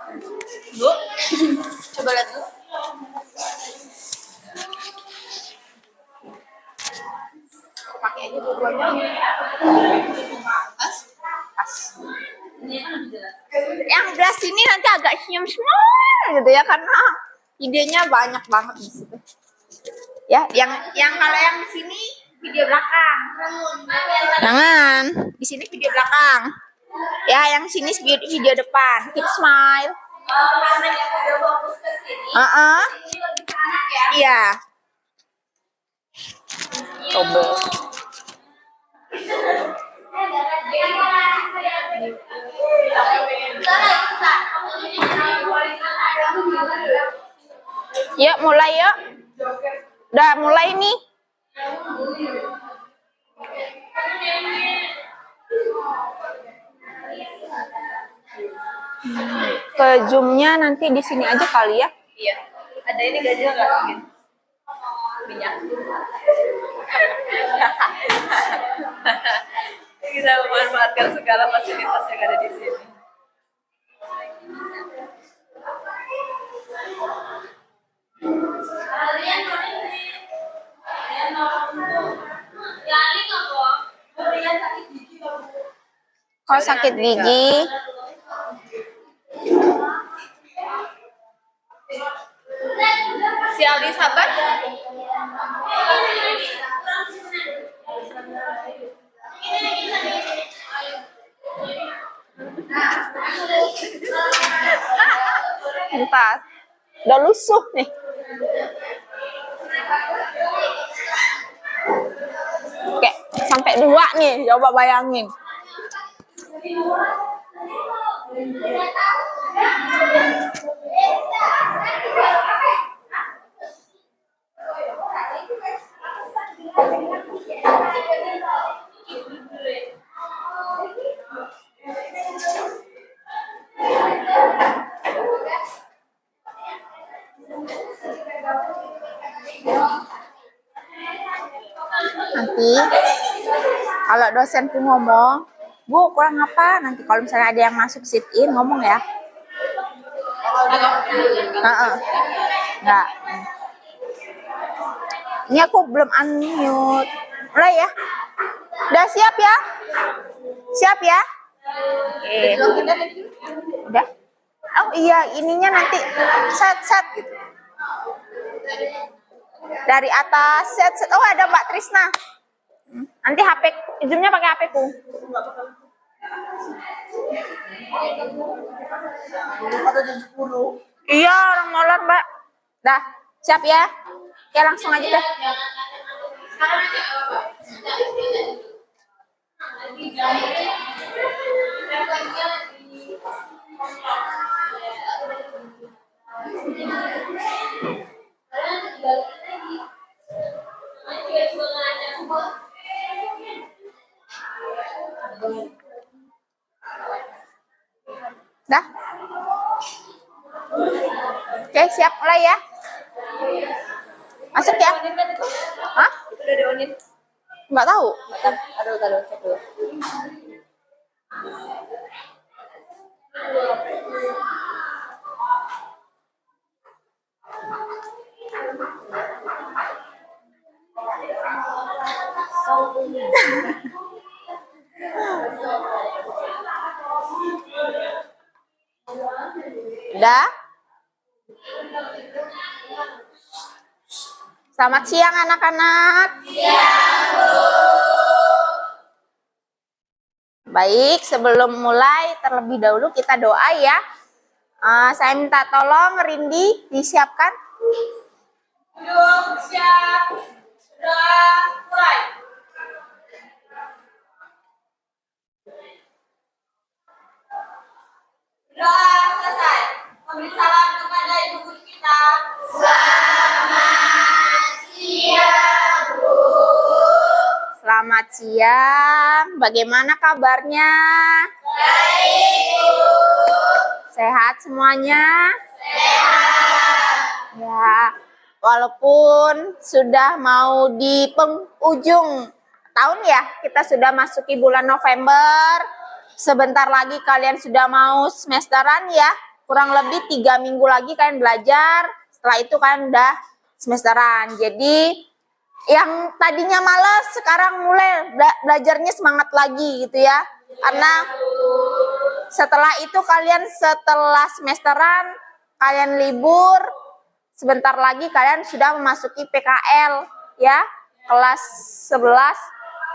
Bu, coba lihat dulu. Pakai aja dua-duanya. Pas. Yang belas ini nanti agak senyum semua gitu ya, karena idenya banyak banget di situ. Ya, yang kalau yang di sini video belakang. Jangan, di sini video belakang. Ya, yang sini video depan. Keep smile. Iya. Coba. Ya, mulai ya. Udah mulai nih. Ke zoomnya nanti di sini aja kali ya. Iya. Ada ini gajah nggak mungkin? Minyak. Kita memanfaatkan segala fasilitas yang ada di sini. Kalau sakit gigi, si Aldi sabar. Entar, udah lusuh nih. Oke, sampai 2 nih, coba bayangin. Nanti kalau dosenku ngomong, Bu kurang apa, nanti kalau misalnya ada yang masuk sit in ngomong ya. Enggak. Ini aku belum unmute. Mulai ya. Udah siap ya? Siap ya? Udah. Oh iya, ininya nanti set gitu. Dari atas set. Oh ada Mbak Trisna. Nanti HP, zoomnya pakai HP ku. Iya orang molor Mbak. Dah siap ya? Oke langsung aja dah. Dah. Oke, siap mulai ya. Masuk ya? Hah? Udah dionin. Enggak tahu. Aduh, cek dulu. Udah? Selamat siang anak-anak. Siang, Bu. Baik, sebelum mulai terlebih dahulu kita doa ya. Saya minta tolong Rindi disiapkan. Duduk, siap. Sudah mulai. Doa selesai. Memberi salam kepada ibu guru kita. Selamat siang, Bu. Selamat siang. Bagaimana kabarnya? Baik, Bu. Sehat semuanya? Sehat. Ya, walaupun sudah mau di penghujung tahun ya, kita sudah masuki bulan November. Sebentar lagi kalian sudah mau semesteran ya. kurang lebih 3 minggu lagi kalian belajar. Setelah itu kalian udah semesteran. Jadi yang tadinya malas sekarang mulai belajarnya semangat lagi gitu ya. Karena setelah itu kalian setelah semesteran kalian libur, sebentar lagi kalian sudah memasuki PKL ya, kelas 11.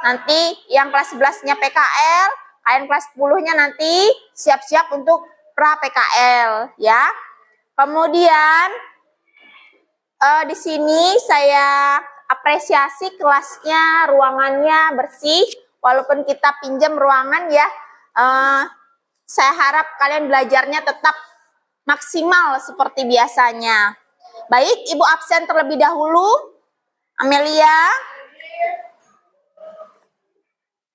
Nanti yang kelas 11-nya PKL, kalian kelas 10-nya nanti siap-siap untuk pra PKL ya. Kemudian di sini saya apresiasi kelasnya, ruangannya bersih, walaupun kita pinjam ruangan ya. Saya harap kalian belajarnya tetap maksimal seperti biasanya. Baik, Ibu absen terlebih dahulu. Amelia,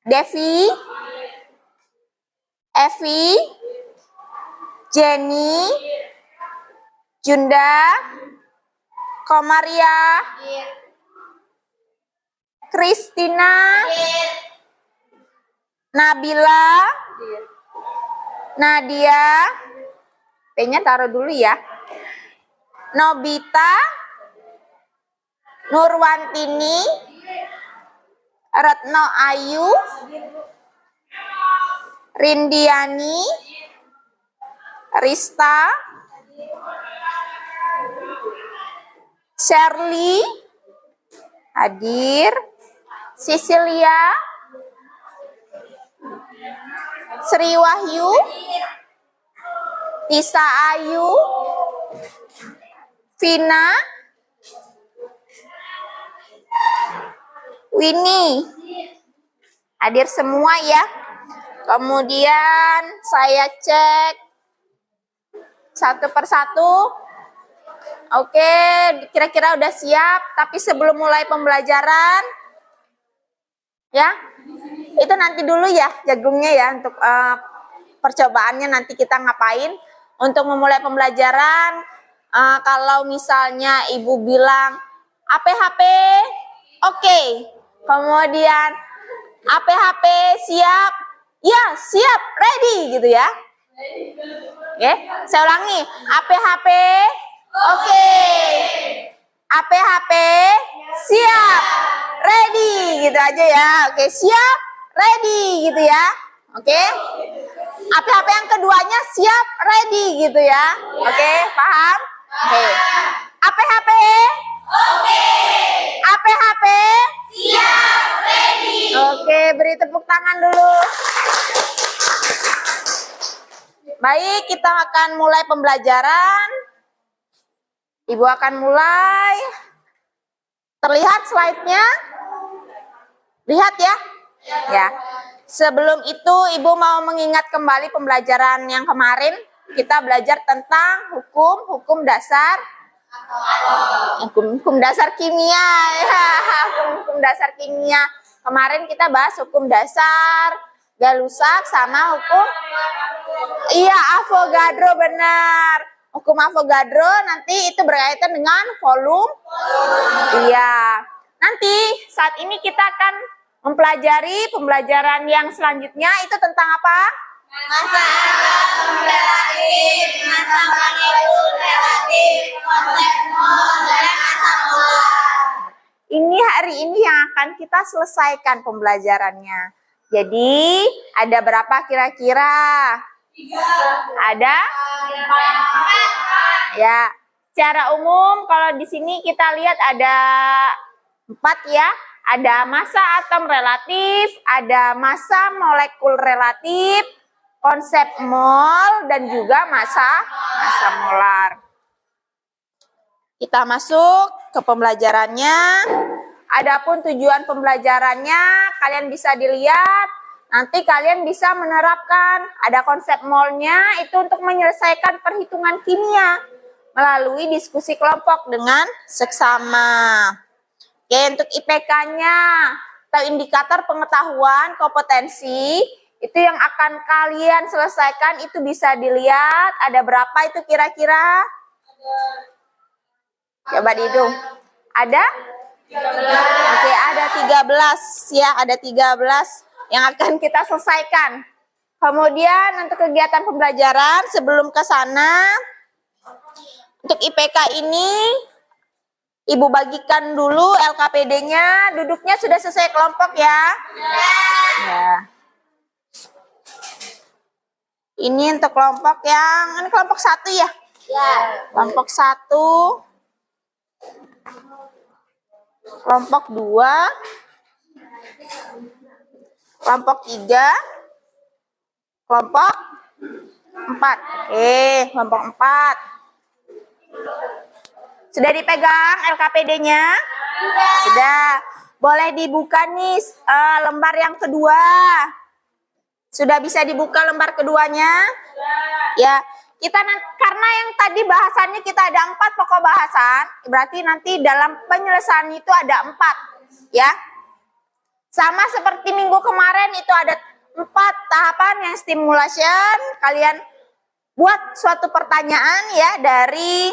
Devi, Evi, Jenny, Junda, Komaria, Kristina, Nabila, Nadia, P-nya taruh dulu ya. Nobita, Nurwantini, Retno Ayu, Rindiani, Rista, Shirley, hadir, Cecilia, Sri Wahyu, Tisa Ayu, Vina, Winnie, hadir semua ya. Kemudian saya cek satu persatu. Oke, kira-kira udah siap. Tapi sebelum mulai pembelajaran, ya, itu nanti dulu ya jagungnya ya untuk percobaannya nanti kita ngapain. Untuk memulai pembelajaran, kalau misalnya ibu bilang APHP, oke. Kemudian APHP siap, ya siap, ready gitu ya. Oke, saya ulangi, APHP, oke. APHP siap, ready gitu aja ya. Oke, siap, ready gitu ya. Oke. APHP yang keduanya siap, ready gitu ya. Oke, paham? Oke. APHP? Oke. APHP? Siap, ready. Oke, beri tepuk tangan dulu. Baik, kita akan mulai pembelajaran. Ibu akan mulai. Terlihat slide-nya? Lihat ya? Ya. Sebelum itu, Ibu mau mengingat kembali pembelajaran yang kemarin. Kita belajar tentang hukum dasar. Hukum dasar kimia. Ya, hukum dasar kimia. Kemarin kita bahas hukum dasar Gay-Lussac sama hukum. Iya, Avogadro benar. Hukum Avogadro nanti itu berkaitan dengan volume. Iya. Nanti saat ini kita akan mempelajari pembelajaran yang selanjutnya itu tentang apa? Masa relatif, masa manifold relatif, konsep mol dan asam molar. Ini hari ini yang akan kita selesaikan pembelajarannya. Jadi ada berapa kira-kira? 3. Ada? 4. Ya. Secara umum kalau di sini kita lihat ada 4 ya. Ada massa atom relatif, ada massa molekul relatif, konsep mol, dan juga massa molar. Kita masuk ke pembelajarannya. Adapun tujuan pembelajarannya, kalian bisa dilihat. Nanti kalian bisa menerapkan. Ada konsep molnya, itu untuk menyelesaikan perhitungan kimia melalui diskusi kelompok dengan seksama. Oke, untuk IPK-nya atau indikator pengetahuan kompetensi itu yang akan kalian selesaikan itu bisa dilihat ada berapa itu kira-kira? Coba dihitung. Ada? 13. Oke, ada 13 ya, ada 13 yang akan kita selesaikan. Kemudian untuk kegiatan pembelajaran sebelum ke sana, untuk IPK ini Ibu bagikan dulu LKPD-nya, duduknya sudah sesuai kelompok ya? Ya. Ini untuk kelompok ini kelompok 1 ya? Ya. Kelompok 1, kelompok 2, kelompok 3, kelompok 4. Oke, kelompok 4. Sudah dipegang LKPD-nya? Sudah. Boleh dibuka nih lembar yang kedua. Sudah bisa dibuka lembar keduanya? Ya. Kita karena yang tadi bahasannya kita ada 4 pokok bahasan, berarti nanti dalam penyelesaian itu ada 4, ya. Sama seperti minggu kemarin itu ada 4 tahapan yang stimulation. Kalian buat suatu pertanyaan ya dari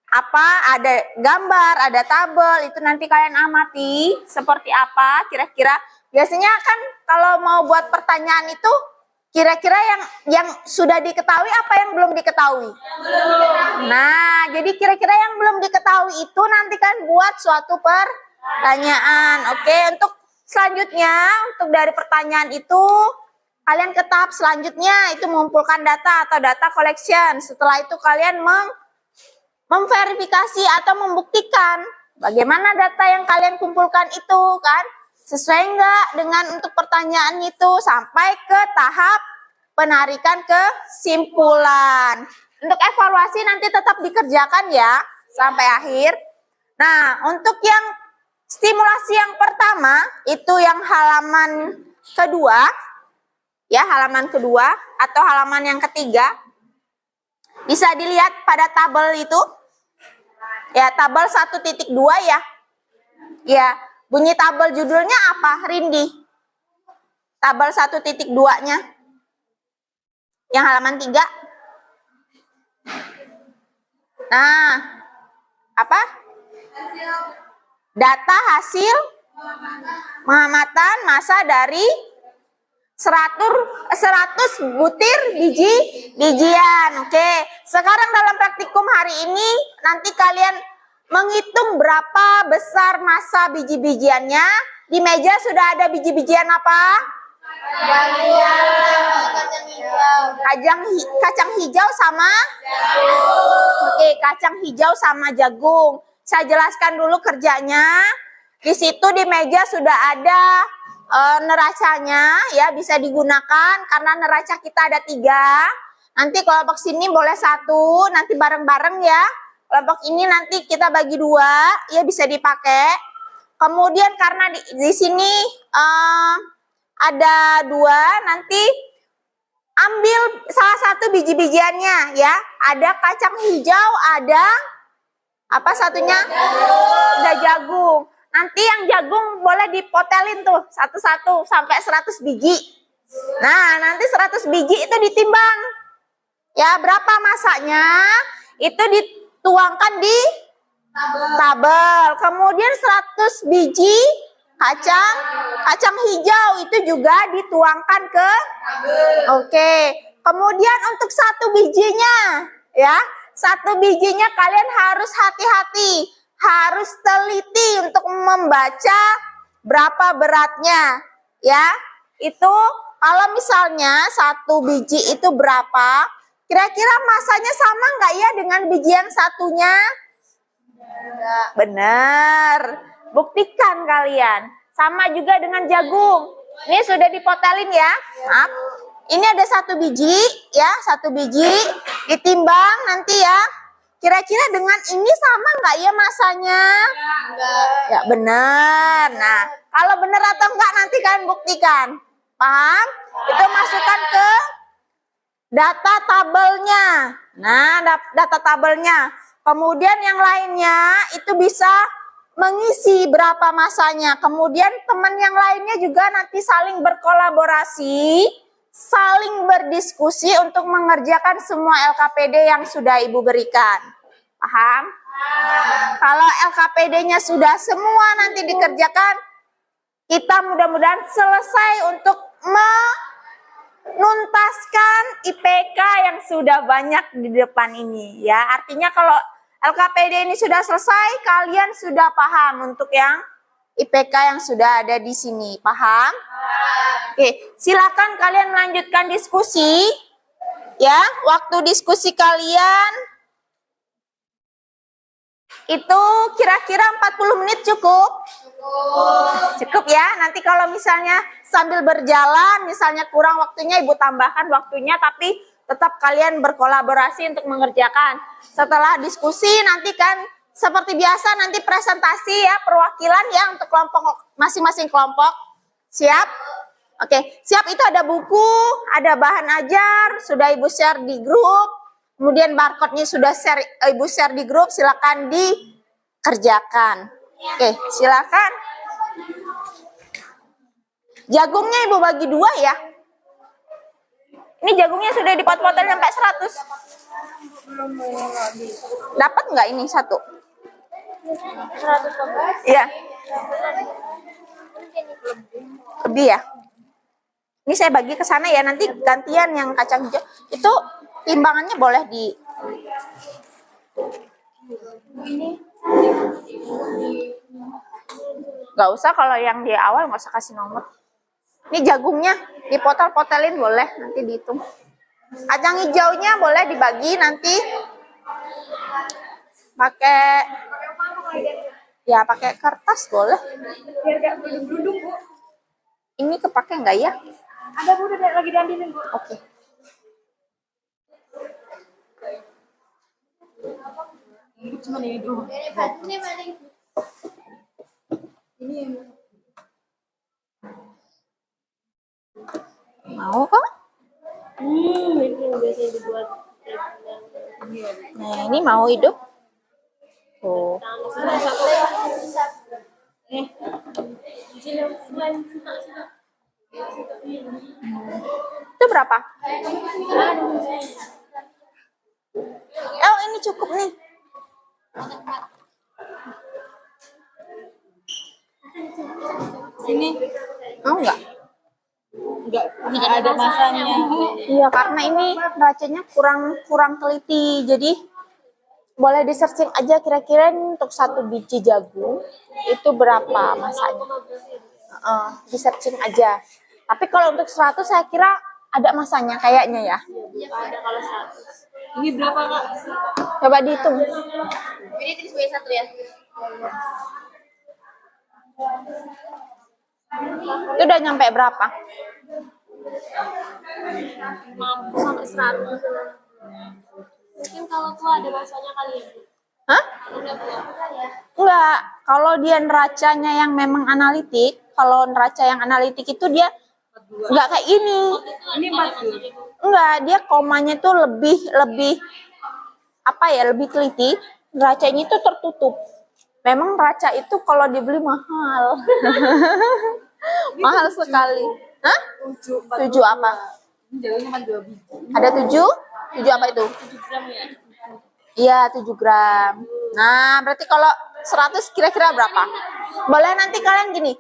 ada gambar, ada tabel, itu nanti kalian amati seperti apa kira-kira. Biasanya kan kalau mau buat pertanyaan itu kira-kira yang sudah diketahui apa yang belum diketahui? Nah, jadi kira-kira yang belum diketahui itu nanti kan buat suatu pertanyaan. Oke, untuk selanjutnya, untuk dari pertanyaan itu kalian ke tahap selanjutnya itu mengumpulkan data atau data collection. Setelah itu kalian memverifikasi atau membuktikan bagaimana data yang kalian kumpulkan itu kan sesuai enggak dengan untuk pertanyaan itu sampai ke tahap penarikan kesimpulan. Untuk evaluasi nanti tetap dikerjakan ya sampai akhir. Nah, untuk yang stimulasi yang pertama itu yang halaman kedua ya, halaman kedua atau halaman yang ketiga. Bisa dilihat pada tabel itu. Ya, tabel 1.2 ya. Ya, bunyi tabel judulnya apa, Rindi? Tabel 1.2-nya. Yang halaman 3. Nah, apa? Data hasil pengamatan massa dari 100 butir bijian. Oke, sekarang dalam praktikum hari ini nanti kalian menghitung berapa besar massa biji-bijiannya. Di meja sudah ada biji-bijian apa? Kacang hijau sama jagung. Oke, kacang hijau sama jagung. Saya jelaskan dulu kerjanya. Di situ di meja sudah ada neracanya ya, bisa digunakan karena neraca kita ada 3. Nanti kelompok sini boleh 1, nanti bareng-bareng ya. Kelompok ini nanti kita bagi 2 ya, bisa dipakai. Kemudian karena di sini ada 2, nanti ambil salah satu biji-bijiannya ya. Ada kacang hijau, ada apa satunya? Ada jagung. Nanti yang jagung boleh dipotelin tuh satu-satu sampai 100 biji. Nah, nanti 100 biji itu ditimbang. Ya, berapa masanya? Itu dituangkan di tabel. Kemudian 100 biji kacang hijau itu juga dituangkan ke tabel. Oke. Kemudian untuk 1 bijinya ya, 1 bijinya kalian harus hati-hati. Harus teliti untuk membaca berapa beratnya ya. Itu kalau misalnya 1 biji itu berapa, kira-kira masanya sama nggak ya dengan biji yang satunya? Benar, buktikan kalian. Sama juga dengan jagung. Ini sudah dipotelin ya. Maaf. Ini ada 1 biji ya, 1 biji ditimbang nanti ya. Kira-kira dengan ini sama nggak ya masanya? Enggak. Ya benar. Nah, kalau benar atau enggak nanti kalian buktikan. Paham? Itu masukkan ke data tabelnya. Nah, data tabelnya. Kemudian yang lainnya itu bisa mengisi berapa masanya. Kemudian teman yang lainnya juga nanti saling berkolaborasi, saling berdiskusi untuk mengerjakan semua LKPD yang sudah Ibu berikan. Paham? Kalau LKPD-nya sudah semua nanti dikerjakan, kita mudah-mudahan selesai untuk nuntaskan IPK yang sudah banyak di depan ini ya. Artinya kalau LKPD ini sudah selesai, kalian sudah paham untuk yang IPK yang sudah ada di sini. Paham? Oke, silakan kalian melanjutkan diskusi. Ya, waktu diskusi kalian itu kira-kira 40 menit cukup? Cukup ya. Nanti kalau misalnya sambil berjalan, misalnya kurang waktunya, Ibu tambahkan waktunya, tapi tetap kalian berkolaborasi untuk mengerjakan. Setelah diskusi nanti kan seperti biasa nanti presentasi ya, perwakilan ya untuk kelompok masing-masing kelompok. Siap? Oke, siap. Itu ada buku, ada bahan ajar, sudah Ibu share di grup. Kemudian barcode-nya sudah Ibu share di grup, silakan dikerjakan. Oke, silakan. Jagungnya Ibu bagi 2 ya. Ini jagungnya sudah dipot-potin sampai 100. Dapat nggak ini satu? 100. Iya. Lebih ya. Ini saya bagi ke sana ya, nanti gantian yang kacang hijau. Itu timbangannya boleh di nggak usah, kalau yang di awal nggak usah kasih nomor. Ini jagungnya dipotol-potelin boleh, nanti dihitung. Kacang hijaunya boleh dibagi nanti pakai ya, pakai kertas boleh. Biar nggak berundung, Bu. Ini kepake nggak ya? Ada, Bu, udah lagi diambilin, Bu. Oke. Cuma ini dulu. Ini mau kok? Ini yang biasanya dibuat. Nah, ini mau hidup. Tuh. Itu berapa? Oh, ini cukup nih. Ini Mau nggak? nggak ada masanya. Iya, karena ini racanya kurang teliti. Jadi boleh di searching aja kira-kira untuk 1 biji jagung itu berapa masanya. Di searching aja. Tapi kalau untuk 100 saya kira ada masanya kayaknya ya. Ada kalau 100. Ini berapa, Kak? Coba dihitung. Ini sebagai 1 ya. Itu udah nyampe berapa? Mampu sampai 100. Mungkin kalau tuh ada masanya kali ya. Hah? Enggak, Bu. Enggak. Kalau dia neracanya yang memang analitik, kalau neraca yang analitik itu dia enggak kayak ini. Ini 40. Enggak, dia komanya tuh lebih apa ya, lebih teliti. Neracanya itu tertutup. Memang neraca itu kalau dibeli mahal. Mahal sekali. Hah? 7 apa? Jauhnya cuma 2 biji. Ada 7? 7 apa itu? 7 gram ya. Iya, 7 gram. Nah, berarti kalau 100 kira-kira berapa? Boleh nanti kalian gini.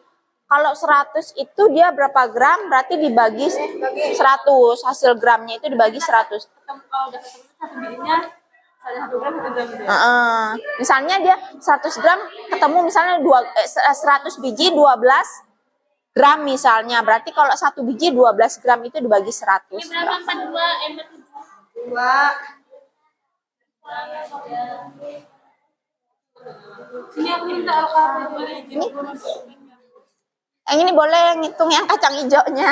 Kalau 100 itu dia berapa gram, berarti dibagi 100. Hasil gramnya itu dibagi 100. Kalau udah ketemu 1 bijinya, 1 gram 1 gram gitu ya. Misalnya dia 100 gram ketemu misalnya 100 biji 12 gram misalnya. Berarti kalau 1 biji 12 gram itu dibagi 100. Ini berapa? 42, 2. Sini aku minta Ini, yang ini boleh ngitung yang kacang hijaunya.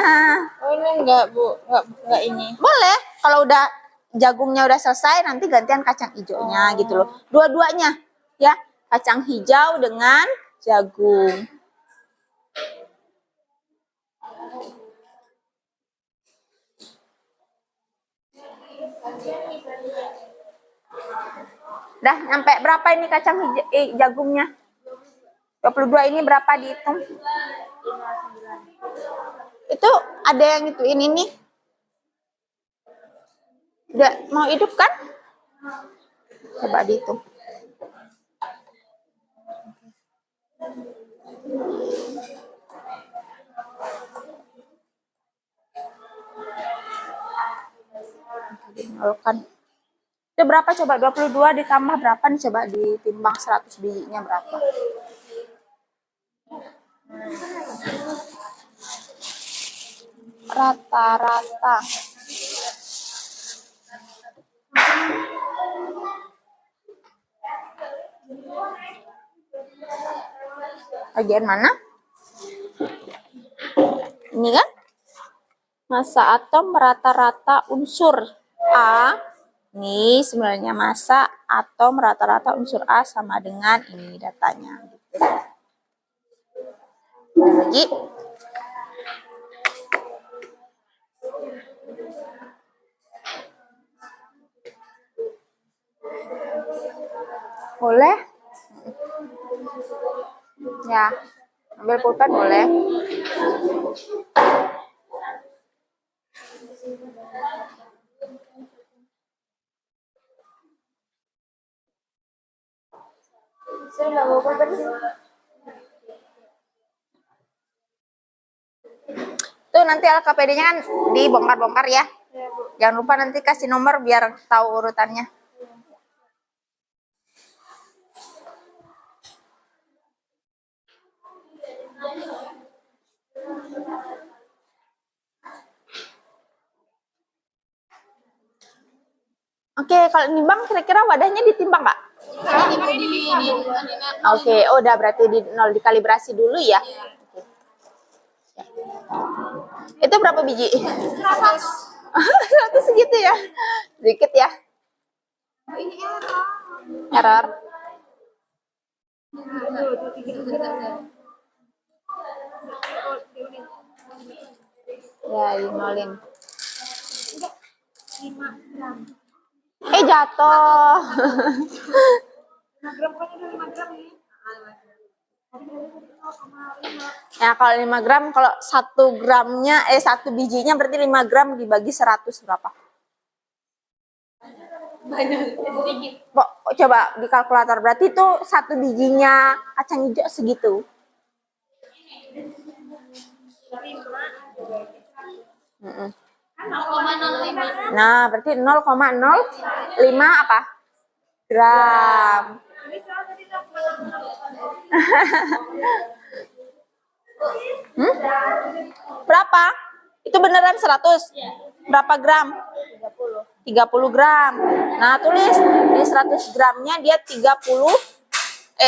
Oh, ini enggak, Bu. Enggak ini. Boleh. Kalau udah jagungnya udah selesai, nanti gantian kacang hijaunya gitu loh. Dua-duanya ya, kacang hijau dengan jagung. Dah nyampe berapa ini kacang hijau, jagungnya? 22 ini berapa dihitung? Itu ada yang ituin ini. Udah mau hidup kan? Coba dihitung. Kan. Itu berapa coba? 22 ditambah berapa nih? Coba ditimbang 100 bijinya berapa? Rata-rata. Bagian mana? Ini kan? Massa atom rata-rata unsur A. Ini sebenarnya massa atom rata-rata unsur A sama dengan ini datanya. Lagi. Boleh? Ya, ambil pulpen boleh. Saya nggak mau pulpen sih. Tuh nanti LKPD-nya kan dibongkar-bongkar ya. Jangan lupa nanti kasih nomor biar tahu urutannya. Oke, kalau nimbang kira-kira wadahnya ditimbang nggak? Oke, oh udah berarti di nol dikalibrasi dulu ya. Itu berapa biji? 100 segitu ya. Sedikit ya. Error. Ya, dinolin. Jatuh. 5 gram, pokoknya udah 5 gram nih. Ya, kalau 5 gram, kalau 1 gramnya, 1 bijinya berarti 5 gram dibagi 100 berapa? Banyak, sedikit. Coba di kalkulator, berarti itu 1 bijinya kacang hijau segitu. 0,05. Nah, berarti 0,05 apa? Gram. Berapa? Itu beneran 100? Berapa gram? 30 gram. Nah, tulis di 100 gramnya dia 30,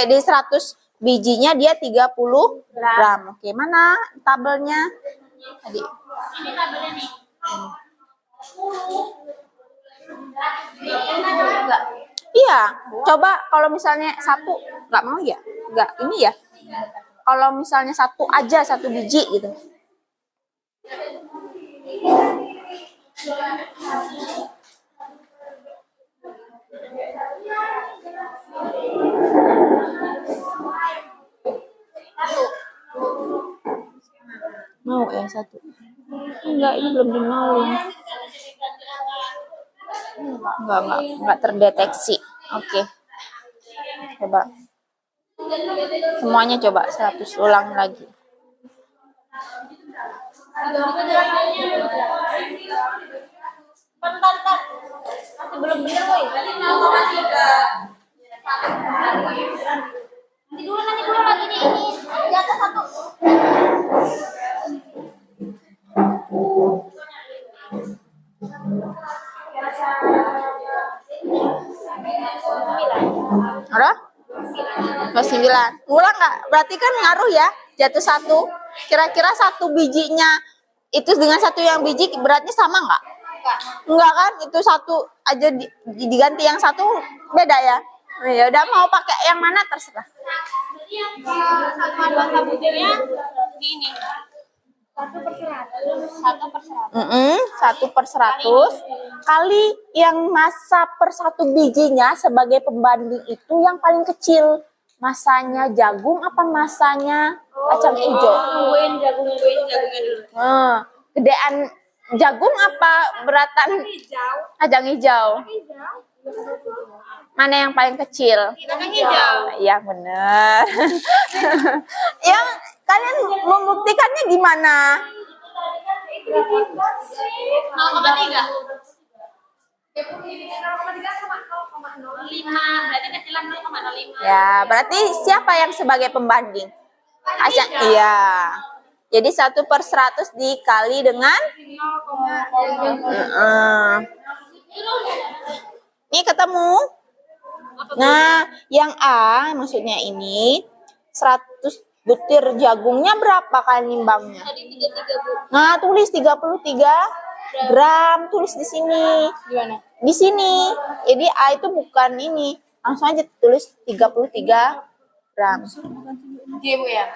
di 100 bijinya dia 30 gram. Oke, mana tabelnya? Tadi. Ini tabelnya nih. Iya, coba kalau misalnya 1, nggak mau ya? Nggak, ini ya? Kalau misalnya 1 aja, 1 biji gitu. Mau ya 1? Enggak, ini belum dinolin. Enggak terdeteksi. Oke. Coba. Semuanya coba 100 ulang lagi. Bentar. Masih belum bener, woi. Tadi 0,3. Nanti dulu lagi nih ini. Jatuh 1. Ada? 9. Ngulang nggak? Berarti kan ngaruh ya. Jatuh 1. Kira-kira 1 bijinya itu dengan 1 yang biji beratnya sama nggak? Enggak kan? Itu 1 aja diganti yang 1 beda ya. Ya udah, mau pakai yang mana terserah. Jadi yang satuan massa butirnya gini. 1/100. 1/100 kali yang massa per 1 bijinya sebagai pembanding itu yang paling kecil. Masanya jagung apa masanya kacang hijau? Nungguin jagungnya dulu. Gedean jagung apa beratan kacang hijau? Mana yang paling kecil? Kacang hijau. Iya bener. Yang kalian membuktikannya gimana? 0,3. lima, berarti kecilan 0,05. Ya, berarti siapa yang sebagai pembanding? Kacang, iya. Jadi 1/100 dikali dengan ini ketemu. Nah, yang A maksudnya ini 100 butir jagungnya berapa kali nimbangnya? Tadi 33, Bu. Nah, tulis 33 gram, tulis di sini. Gimana? Di sini. Jadi A itu bukan ini. Langsung aja tulis 33 gram. Iya, Bu ya.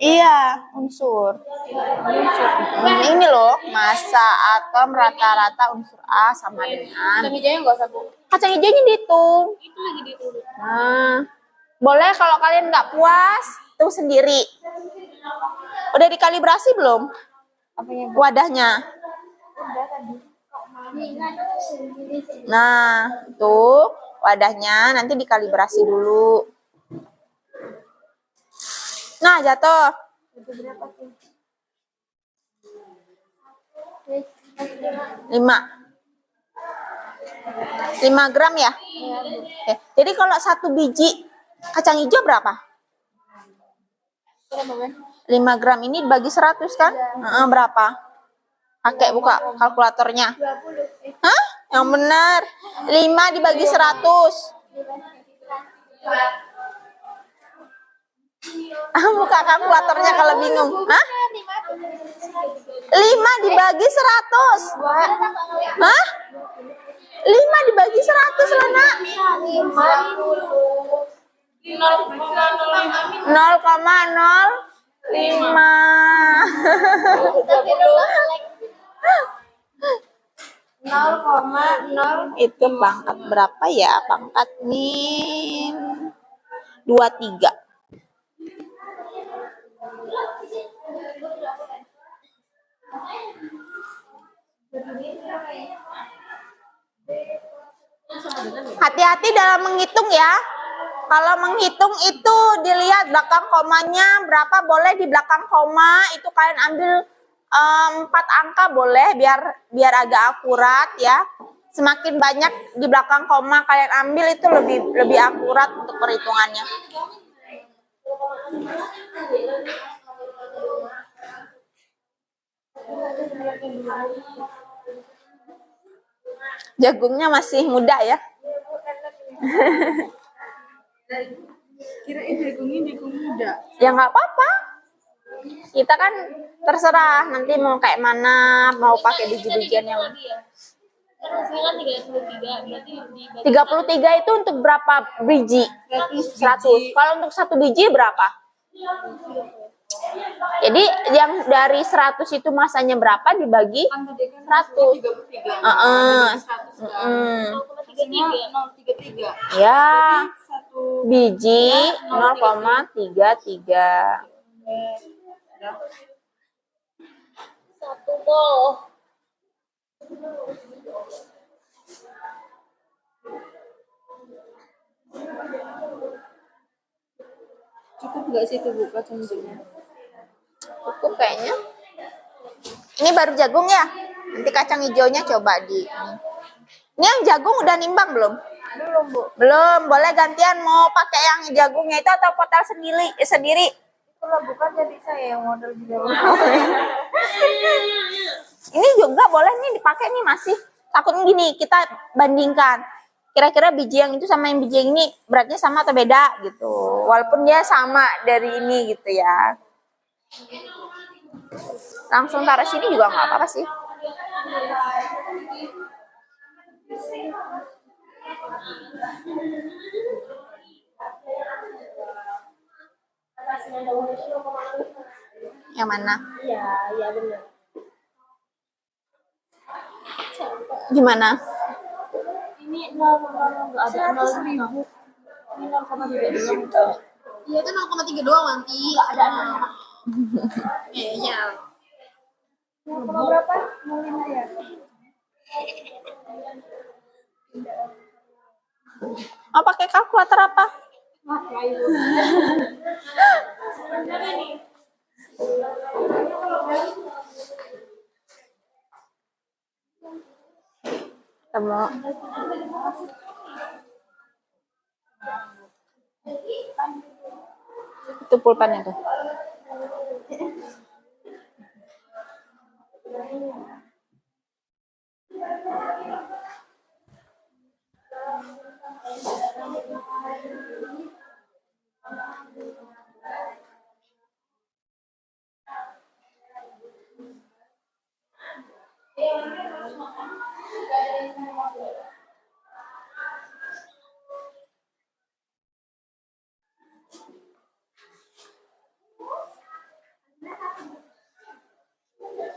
Iya, unsur. Ini loh, massa atom rata-rata unsur A sama dengan. Kacang hijaunya nggak usah, Bu. Kacang hijaunya dihitung. Itu lagi ditulis. Nah, boleh kalau kalian nggak puas, tuh sendiri. Udah dikalibrasi belum? Apanya, Bu? Wadahnya. Nah, tuh wadahnya nanti dikalibrasi dulu. Nah, jatuh. 5 gram ya? Oke. Jadi kalau 1 biji kacang hijau berapa? 5 gram ini bagi 100 kan? Berapa? Pakai buka kalkulatornya. Hah? Yang benar. 5 dibagi 100. Buka kalkulatornya kalau bingung. Hah? 5 dibagi 100. Hah? 5 dibagi 100 lah, Nak. 0,05. Itu pangkat berapa ya? Pangkat min 23. Hati-hati dalam menghitung ya. Kalau menghitung itu dilihat belakang komanya berapa, boleh di belakang koma itu kalian ambil 4 angka boleh biar agak akurat ya. Semakin banyak di belakang koma kalian ambil itu lebih akurat untuk perhitungannya. Jagungnya masih muda ya. Kirain jagungnya jagung muda. Ya nggak apa-apa. Kita kan terserah nanti mau kayak mana, mau pakai biji-bijian yang. Kan hasilnya kan 33, berarti dibagi 33 itu untuk berapa biji? 100. Kalau untuk 1 biji berapa? Jadi yang dari 100 itu masanya berapa dibagi 100? 0,33. Ya, Satu biji 0,33. 1 mol. Cukup nggak sih itu Bu kacang hijaunya? Cukup kayaknya. Ini baru jagung ya. Nanti kacang hijaunya coba di. Ini yang jagung udah nimbang belum? Belum Bu. Belum. Boleh gantian mau pakai yang jagungnya itu atau kotel sendiri? Itulah bukan jadi saya yang model juga. Ini juga boleh nih dipakai nih masih. Takutnya gini, kita bandingkan. Kira-kira biji yang itu sama yang biji yang ini beratnya sama atau beda gitu. Walaupun dia sama dari ini gitu ya. Langsung taruh sini juga nggak apa-apa sih. Yang mana? Iya benar. Gimana? Ini 0,0 enggak ada 0,0. Ini 0,32. Iya itu 0,3 doang nanti. Enggak ada. Iya. 0, berapa? 0,5 ya. Mau pakai kalkulator apa? Temu. Itu pulpennya tuh.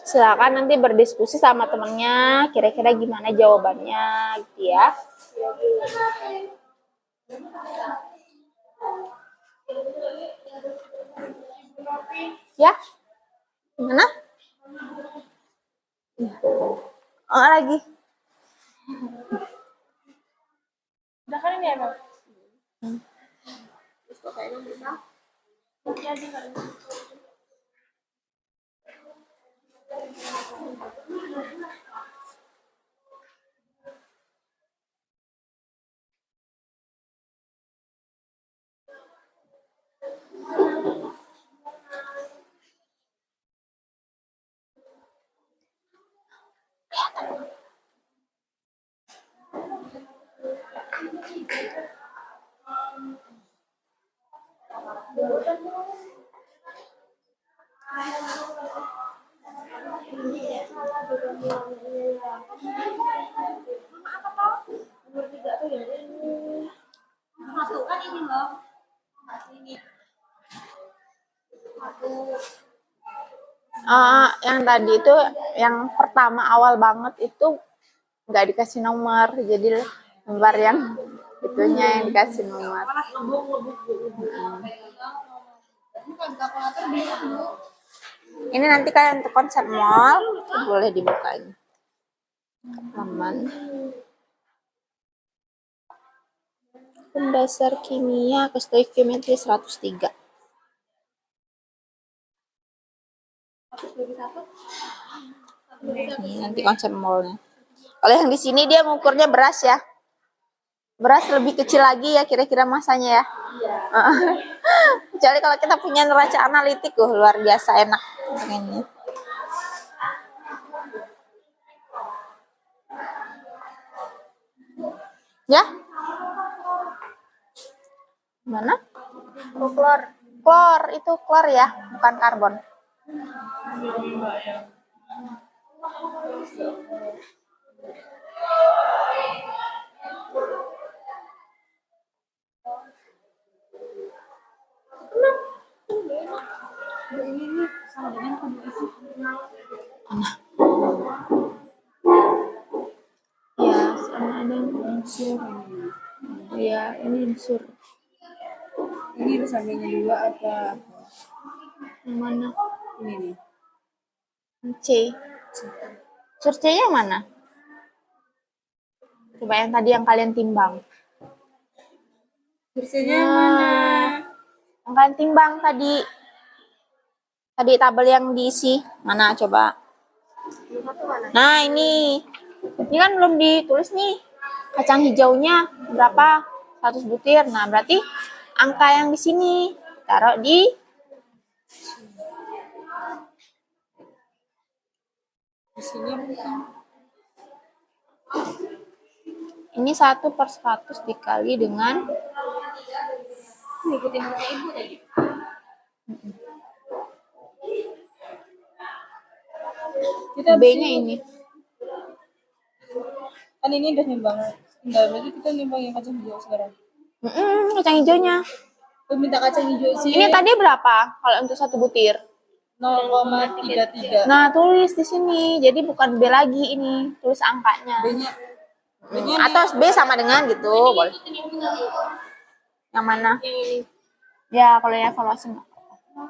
Silakan nanti berdiskusi sama temennya, kira-kira gimana jawabannya, gitu ya. Ya, gimana? Oh, lagi. Udah kan ini emang. Masukkan ini loh. Ini. Yang tadi itu, yang pertama awal banget itu nggak dikasih nomor, jadi lembar yang itunya yang dikasih nomor. Ini nanti kalian untuk konsep mall boleh dibuka ini. Aman. Dasar kimia ke stoikiometri 103. Ini nanti konsep mallnya. Kalau yang di sini dia mengukurnya beras ya. Beras lebih kecil lagi ya kira-kira masanya ya. Kecuali kalau kita punya neraca analitik, luar biasa enak ini. Ya? Mana? Klor. Klor itu klor ya, bukan karbon. Ini sama dengan Ya, sama ada unsur. Ya, ini unsur. ini sampingnya dua apa? Yang mana? Ini nih. C. Unsur C-nya mana? Coba yang tadi yang kalian timbang. Kursinya mana? Yang kalian timbang tadi. Tadi tabel yang diisi. Mana coba? Nah, ini. Ini kan belum ditulis nih. Kacang hijaunya berapa? 100 butir. Nah, berarti angka yang di sini taruh di Sini bukan. ini 1/100 dikali dengan Ikutin kata ibu tadi. Kita B-nya ini. Kan ini udah nimbang. Enggak, berarti kita nimbang yang kacang hijau sekarang. Kacang hijaunya. Aku minta kacang hijau sih. Ini tadi berapa kalau untuk 1 butir? 0,33. Nah, tulis di sini. Jadi bukan B lagi ini, tulis angkanya. B-nya. Atau B sama dengan gitu, boleh. Yang mana? Ya, kalau yang evaluasi nggak apa-apa.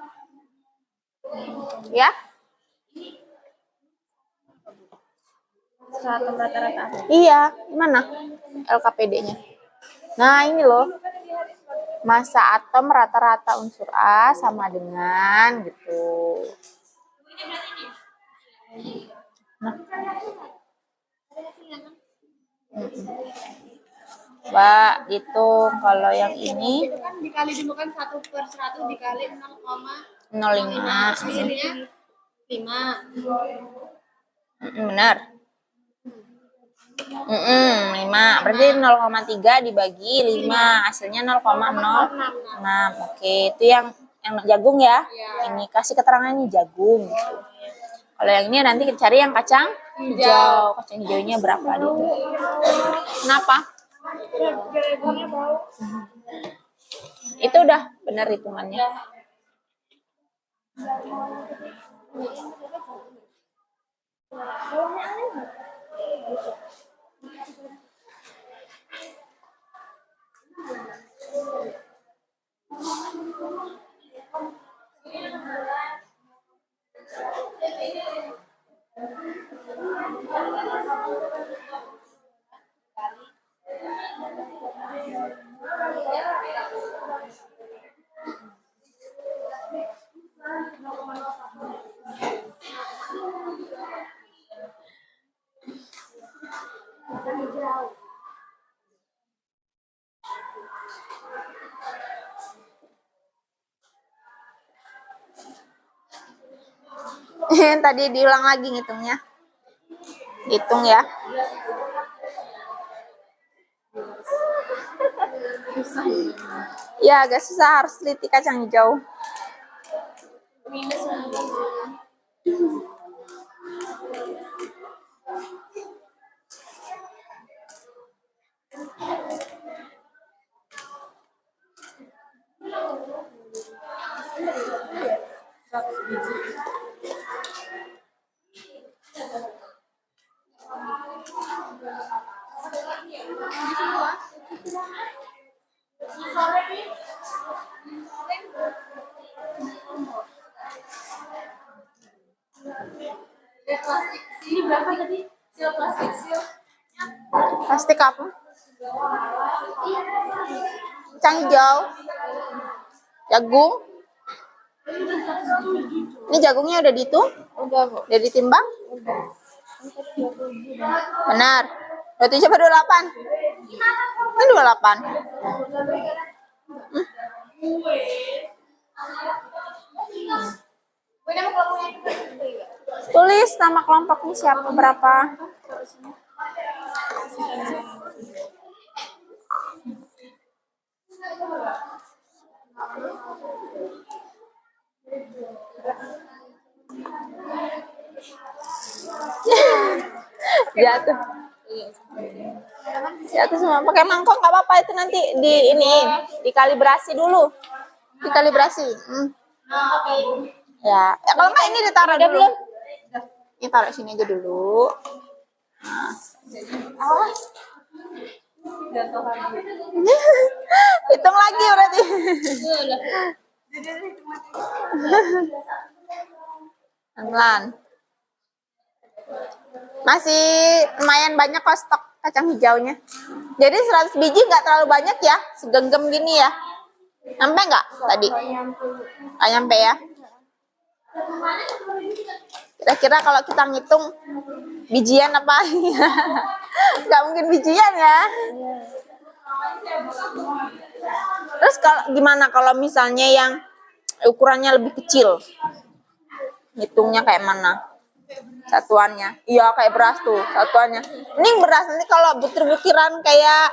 Ya? 100 rata-rata. Iya, mana LKPD-nya? Nah, ini loh. Massa atom rata-rata unsur A sama dengan gitu. Nah. Mbak, hitung kalau yang ini Itu kan dikali dulu kan 1/100 dikali 0,5. hasilnya 5. Benar. 5. Berarti 0,3 dibagi 5, hasilnya 0,06. Oke, itu yang jagung ya. Ini kasih keterangannya jagung gitu. Kalau yang ini nanti kita cari yang kacang hijau. Kacang hijaunya berapa gitu. Kenapa? Itu udah benar hitungannya. Tadi diulang lagi ngitungnya. Hitung ya. Ya agak susah, harus teliti kacang hijau. Plastik. Ini berapa tadi? Sil plastik sil. Plastik apa? Kacang hijau. Jagung. Ini jagungnya udah dihitung? Udah ditimbang? Benar. 27 apa 28? Ini 28. Tulis nama kelompoknya siapa berapa. Jatuh. Jatuh semua. Pakai mangkok nggak apa-apa, itu nanti di ini dikalibrasi dulu. Dikalibrasi. Ya, kalau nggak ini ditaruh dulu. Ini taruh sini aja dulu. Nah. Awas. Hitung lagi berarti. Pelan. Masih lumayan banyak kok stok kacang hijaunya. Jadi 100 biji nggak terlalu banyak ya, segenggam gini ya. Sampai nggak tadi? Nggak nyampe ya. Kira-kira kalau kita ngitung bijian apa? Nggak mungkin bijian ya. Terus kalau gimana kalau misalnya yang ukurannya lebih kecil? Hitungnya kayak mana? Satuannya. Iya, kayak beras tuh satuannya. Ini beras, nanti kalau butir-butiran kayak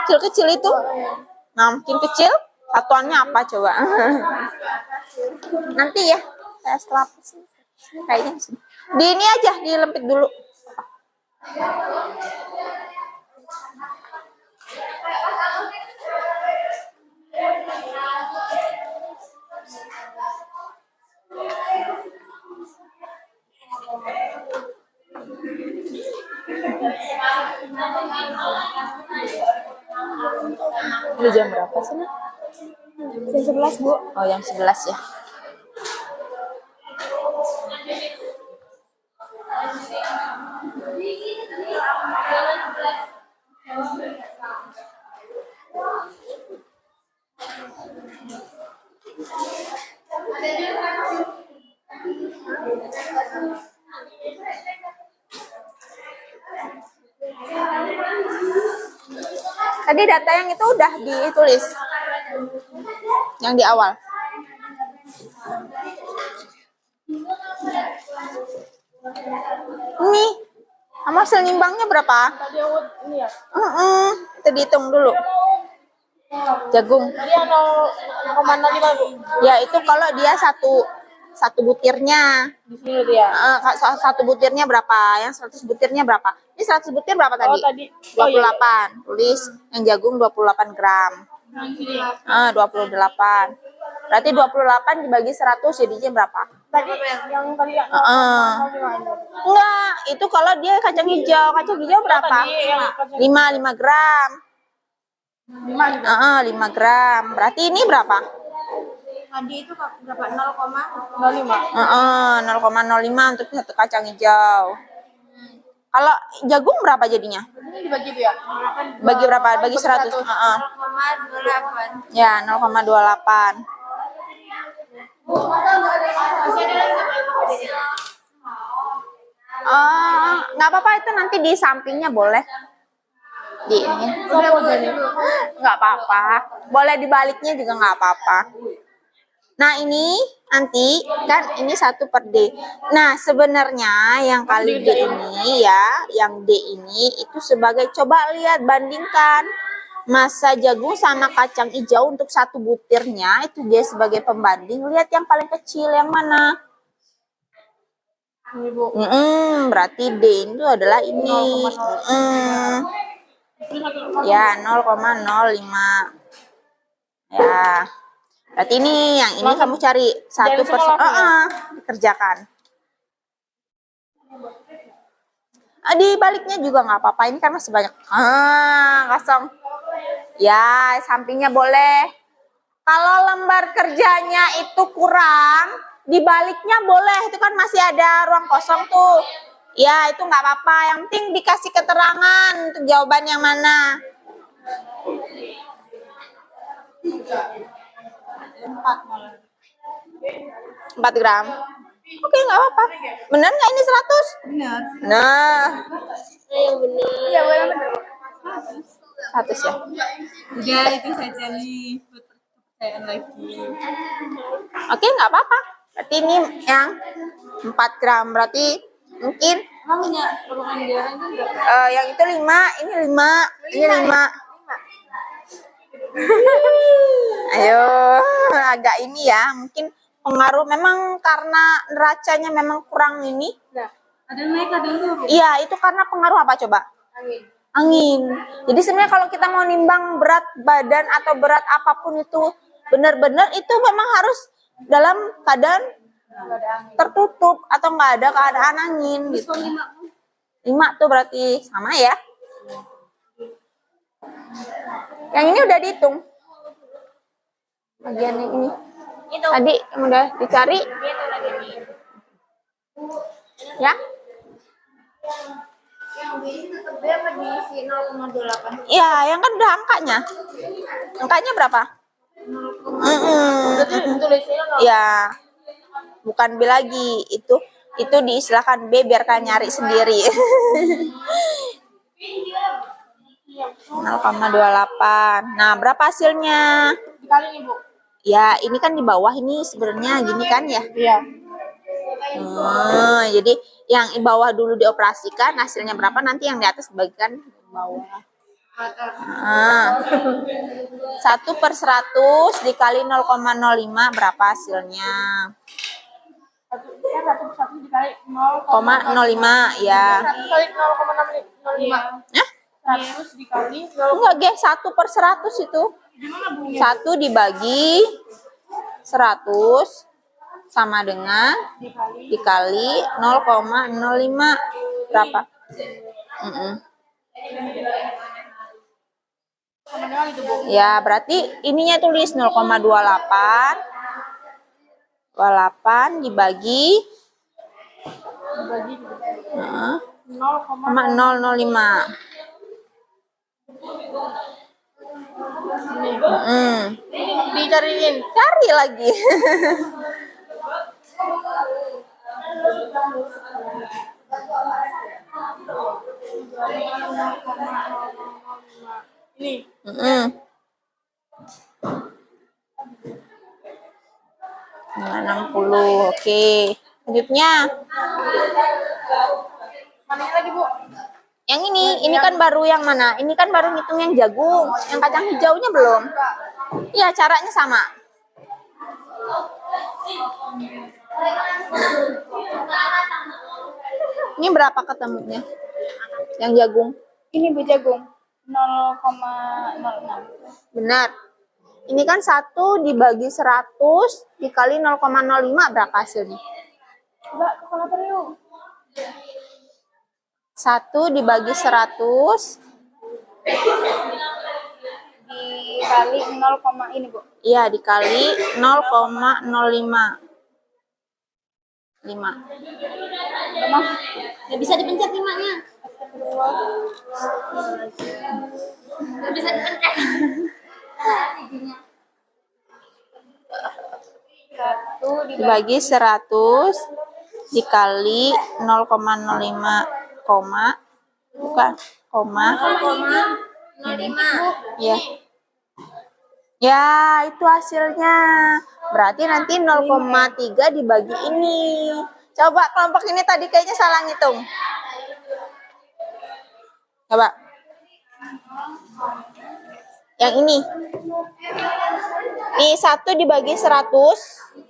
kecil-kecil itu. Nah, mungkin kecil, satuannya apa coba? Nanti ya, saya setelah kayaknya di ini aja, dilempit dulu. Udah jam berapa sih, Nak? Jam 11, Bu. Oh, jam 11 ya. Tadi data yang itu udah ditulis. Yang di awal. Ini, kamu hasil nimbangnya berapa? Tadi aku ini ya. Kita dihitung dulu. Jagung. Tadi yang 0,05 Bu. Ya itu kalau dia satu butirnya. Di sini berarti ya. Satu butirnya berapa? Yang 100 butirnya berapa? Ini 100 butir berapa tadi? Oh, tadi. 28. Tulis yang jagung 28 gram. Yang sini. 28. Berarti 28 dibagi 100 jadinya berapa? Tadi yang tadi yang 0,05 ini. Enggak, itu kalau dia kacang hijau. Kacang hijau berapa? Tadi yang 5 gram. 5 5 gram. Berarti ini berapa? Tadi itu berapa? 0,05. 0,05 untuk satu kacang hijau. Kalau jagung berapa jadinya? Ini dibagi Bu ya. Bagi berapa? Bagi 100. 0,28. Ya, 0,28. Nggak apa-apa, itu nanti di sampingnya boleh. Di ini. Nggak apa-apa. Boleh dibaliknya juga nggak apa-apa. Nah ini nanti kan ini 1/D. Nah sebenarnya yang kali D ini ya, yang D ini itu sebagai, coba lihat bandingkan massa jagung sama kacang hijau untuk satu butirnya, itu dia sebagai pembanding. Lihat yang paling kecil yang mana? Ini Bu. Berarti D itu adalah ini. Ya 0,05. Ya. Berarti ini yang ini kamu cari 1%. Dikerjakan. Di baliknya juga nggak apa-apa, ini kan masih banyak. Kosong. Ya, sampingnya boleh. Kalau lembar kerjanya itu kurang, di baliknya boleh. Itu kan masih ada ruang kosong tuh. Ya, itu nggak apa-apa. Yang penting dikasih keterangan untuk jawaban yang mana. 4 gram. Oke, nggak apa-apa. Bener nggak ini 100? Benar. Nah, Yang benar. Iya, benar. 100 ya. Udah itu saja nih buat percayaan lagi. Oke, nggak apa-apa. Berarti ini yang 4 gram. Berarti mungkin Emang punya golongan darah itu berapa? yang itu 5, ini 5, ini 5. Ayo, agak ini ya, mungkin pengaruh memang karena neracanya memang kurang ini. Nah, Ada yang naik, ada yang turun. Iya, itu karena pengaruh apa coba? Angin. Jadi sebenarnya kalau kita mau nimbang berat badan atau berat apapun itu benar-benar itu memang harus dalam keadaan tertutup atau nggak ada keadaan angin gitu. 5 tuh berarti sama ya. Yang ini udah dihitung. Bagian ini. itu. Tadi yang udah dicari. Itu lagi nih. Ya. Yang B ini tetap B apa diisi 0,28? Iya, yang kan udah angkanya. Angkanya berapa? Berarti tulisnya nggak. Ya. Bukan B lagi. Itu diistilahkan B biar kalian nyari sendiri. 0,28. Nah, berapa hasilnya? Dikali nih Bu. Ya, ini kan di bawah ini sebenarnya gini kan ya. Iya. Jadi yang di bawah dulu dioperasikan, hasilnya berapa, nanti yang di atas dibagikan ke bawah. 1/100 dikali 0,05 berapa hasilnya? 1 dikali 0,05 ya. 1 kali 0,05. Hah? 100 dikali Enggak, guys, 1/100 itu. 1 dibagi 100 sama dengan dikali 0,05 berapa? Ya, berarti ininya tulis 0,28 dibagi 0,005. dicariin. Cari lagi. Ini. Mm-mm. Nah, 60. Oke. Selanjutnya. Mana lagi, Bu? Yang ini kan baru yang mana? Ini kan baru ngitung yang jagung. Yang kacang hijaunya belum. Iya, caranya sama. Ini berapa ketemunya? Yang jagung. Ini Bu jagung. 0,06. Benar. Ini kan 1 dibagi 100 dikali 0,05 berapa hasilnya? Coba kalkulator yuk. 1 dibagi 100. Dikali 0, ini, Bu. Iya, dikali 0,05. 5. Emang Nggak bisa dipencet 5-nya. Nggak bisa dipencet. 1 Dibagi 100 dikali 0,05 koma. Bukan, koma. 0,05. Ya. Ya, itu hasilnya. Berarti nanti 0,3 dibagi ini. Coba kelompok ini tadi kayaknya salah ngitung. Coba. Yang ini. Ini 1 dibagi 100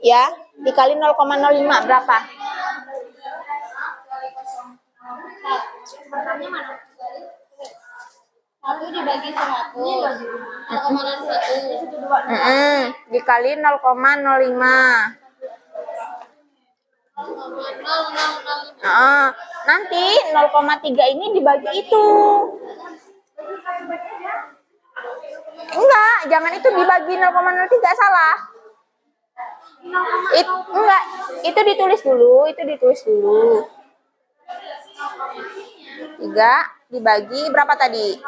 ya, dikali 0,05 berapa? Pertanyaannya mana? 1 dibagi 100. 0,01. Dikali 0,05. Nanti 0,3 ini dibagi itu. Enggak, jangan itu dibagi 0,03, salah. Enggak, itu ditulis dulu, 3 dibagi berapa tadi?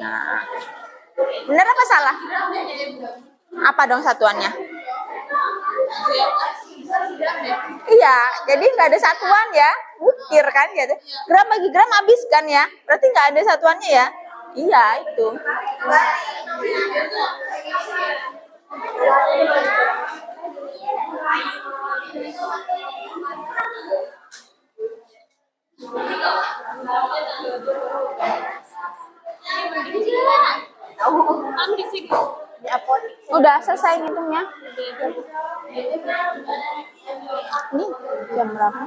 Nah, benar apa salah? Apa dong satuannya? Iya, jadi nggak ada satuan ya, bukir kan ya. Gram bagi gram habis kan ya, berarti nggak ada satuannya ya. Iya itu. Kan di sini. Udah selesai ngitungnya. Ini jam berapa?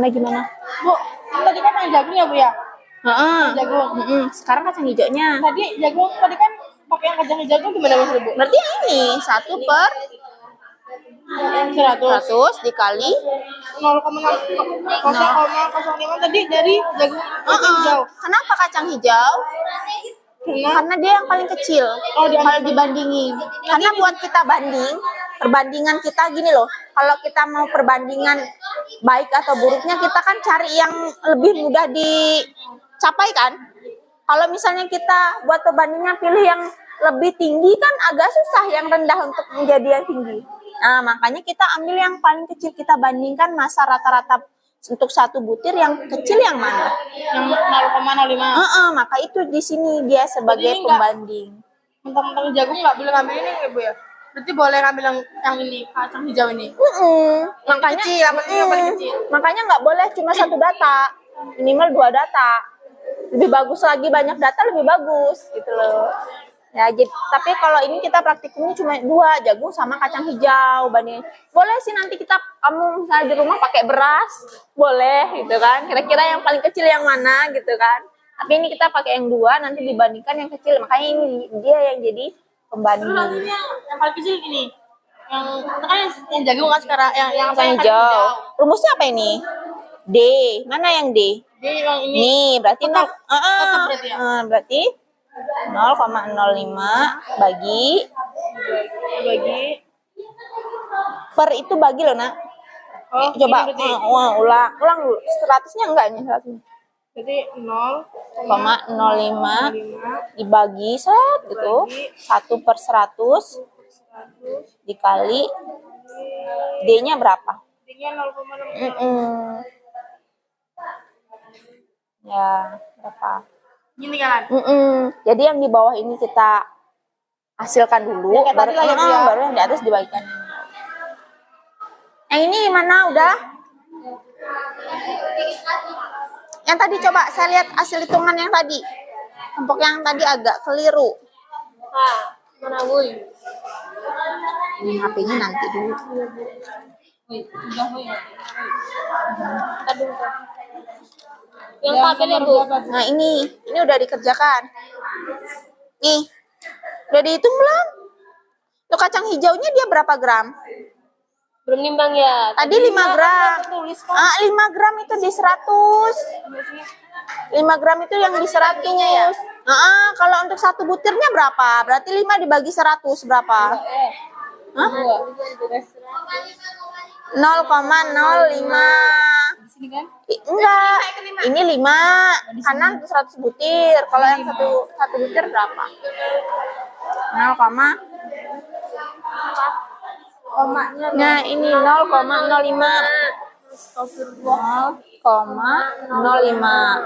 Gimana? Bu, tadi kan yang jagung ya, Bu ya? Heeh. Jagung. Sekarang kacang hijaunya. Tadi jagung tadi kan pakai yang kacang hijau itu gimana Mas, Bu? Berarti yang ini 1/100 dikali 0,05 tadi dari jagung kacang hijau. Kenapa kacang hijau? Karena dia yang paling kecil. Kalau dibandingin. Karena buat kita perbandingan kita gini loh. Kalau kita mau perbandingan baik atau buruknya, kita kan cari yang lebih mudah dicapai kan. Kalau misalnya kita buat perbandingan pilih yang lebih tinggi kan agak susah yang rendah untuk menjadi yang tinggi. Nah, makanya kita ambil yang paling kecil, kita bandingkan masa rata-rata untuk satu butir yang kecil yang mana? Yang 0,05. Maka itu di sini dia sebagai Jadi enggak- pembanding. Mentang-mentang jagung nggak boleh ngambil ini ya, Bu ya? Berarti boleh ngambil yang ini, kacang hijau ini. Makanya Kecil, yang penting yang paling kecil. makanya nggak boleh cuma satu data, minimal 2 data. Lebih bagus lagi banyak data lebih bagus gitu loh. Ya, jadi, tapi kalau ini kita praktikumnya cuma 2, jagung sama kacang hijau banding. Boleh sih nanti kamu misalnya di rumah pakai beras, boleh gitu kan. Kira-kira yang paling kecil yang mana gitu kan. Tapi ini kita pakai yang 2 nanti dibandingkan yang kecil. Makanya ini dia yang jadi pembanding. Terus yang paling kecil ini. Yang jagung kan sekarang yang Kacang hijau. Rumusnya apa ini? D. Mana yang D? Jadi yang ini Nih, berarti tetap berarti ya? berarti 0,05 bagi per itu bagi loh, Nak. Oh, Coba ini berarti. ulang dulu. 100-nya enggak nih, 100-nya. Jadi 0,05 0,05 dibagi set gitu, 1/100 dikali D-nya berapa? D-nya 0,6. Ya, berapa? Gini kan? Jadi yang di bawah ini kita hasilkan dulu, Yang kayak tadi lah ya, Bu, ya? baru yang di atas dibagikan. Yang ini mana udah? Yang tadi coba saya lihat hasil hitungan yang tadi. Kelompok yang tadi agak keliru. Mana Wuy? Ini HP-nya nanti dulu. Aduh. Yang tabel ya Bu? Nah ini udah dikerjakan. Nih, udah dihitung belum? Tuh kacang hijaunya dia berapa gram? Belum nimbang ya? Tadi 5 gram. 5 gram itu di 100. 5 gram itu yang di 100. Kalau untuk satu butirnya berapa? Berarti 5 dibagi 100 berapa? Hah? 0,05. Enggak. Ini 5. Karena 100 butir. Kalau yang satu butir berapa? 0, nah ini 0,05. 0,05.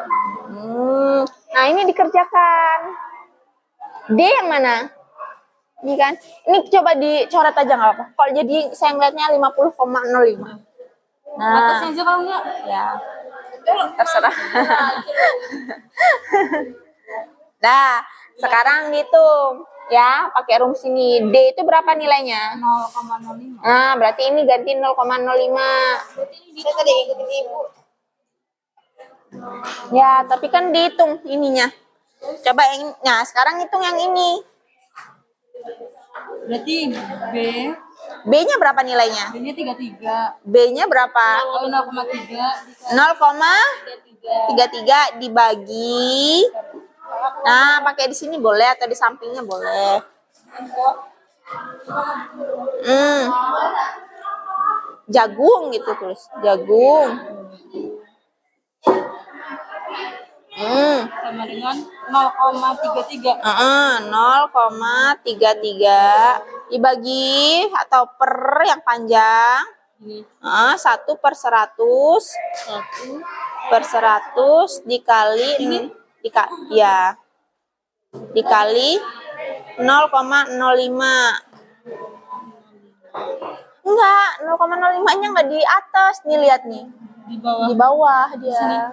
Nah ini dikerjakan. D yang mana? Ini kan? Ini coba dicoret aja nggak apa-apa. Kalau jadi saya ngeliatnya 50,05. Nah, Atasnya aja kalau enggak? ya terserah. Nah, sekarang hitung ya pakai rumus ini. D itu berapa nilainya? 0,05. Nah, berarti ini ganti 0,05. Saya tadi ikutin Ibu. Ya, tapi kan dihitung ininya. Coba yang, nah sekarang hitung yang ini. Berarti B. B-nya berapa nilainya? B-nya 33. B-nya berapa? 0,3. 0,33 dibagi. Nah, pakai di sini boleh atau di sampingnya boleh. Jagung gitu tulis. Jagung. Sama dengan 0,33. 0,33 dibagi atau per yang panjang. 1/100. 1/100 dikali ya. Dikali 0,05. Enggak, 0,05-nya enggak di atas. Nih lihat nih. Di bawah dia.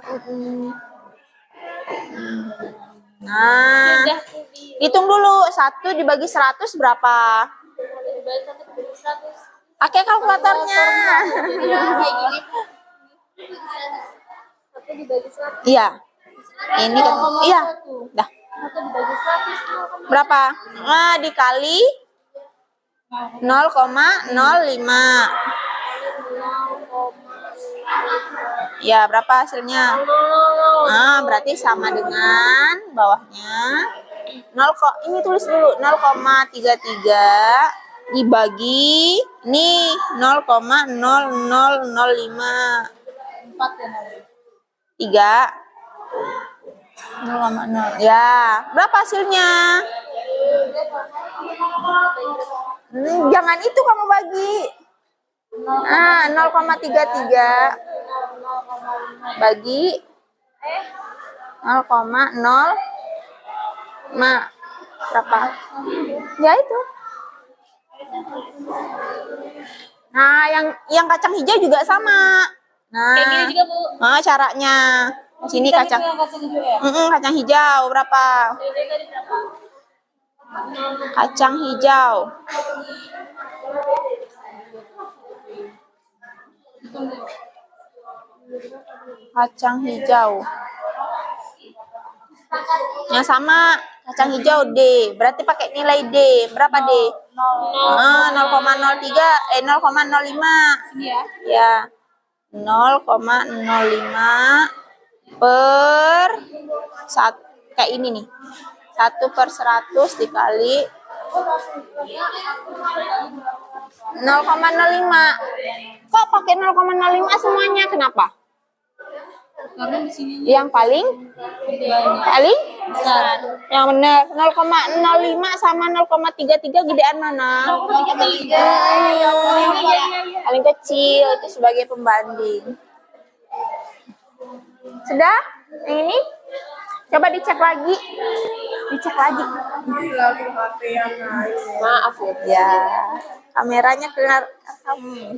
Nah, hitung dulu. 1 dibagi 100 berapa? Pakai kalkulatornya. Iya. Ini kan. Iya. Dah. Berapa? Nah, dikali 0,05. Ya, berapa hasilnya? Nah, berarti sama dengan bawahnya. Ini tulis dulu 0,33 dibagi nih 0,0005. 3 0,0. Ya, berapa hasilnya? Jangan itu kamu bagi. 0,33 bagi 0,0 berapa? Ya itu. Nah, yang kacang hijau juga sama. Nah, Kayak gini juga, Bu. Caranya. Sini kacang. Kacang hijau berapa? Kacang hijau. Kacang hijau. Yang sama kacang hijau D. Berarti pakai nilai D. Berapa D? 0,05. Ya. 0,05 per 1 kayak ini nih. 1/100 dikali 0,05. Kok pakai 0,05 semuanya? Kenapa? Karena di sini Yang paling besar. yang benar 0,05 sama 0,33 gedean mana? 0,33. Paling kecil itu sebagai pembanding. Sudah? Yang ini? Coba dicek lagi. Dicek lagi. Maaf Ya, kameranya keluar kamu.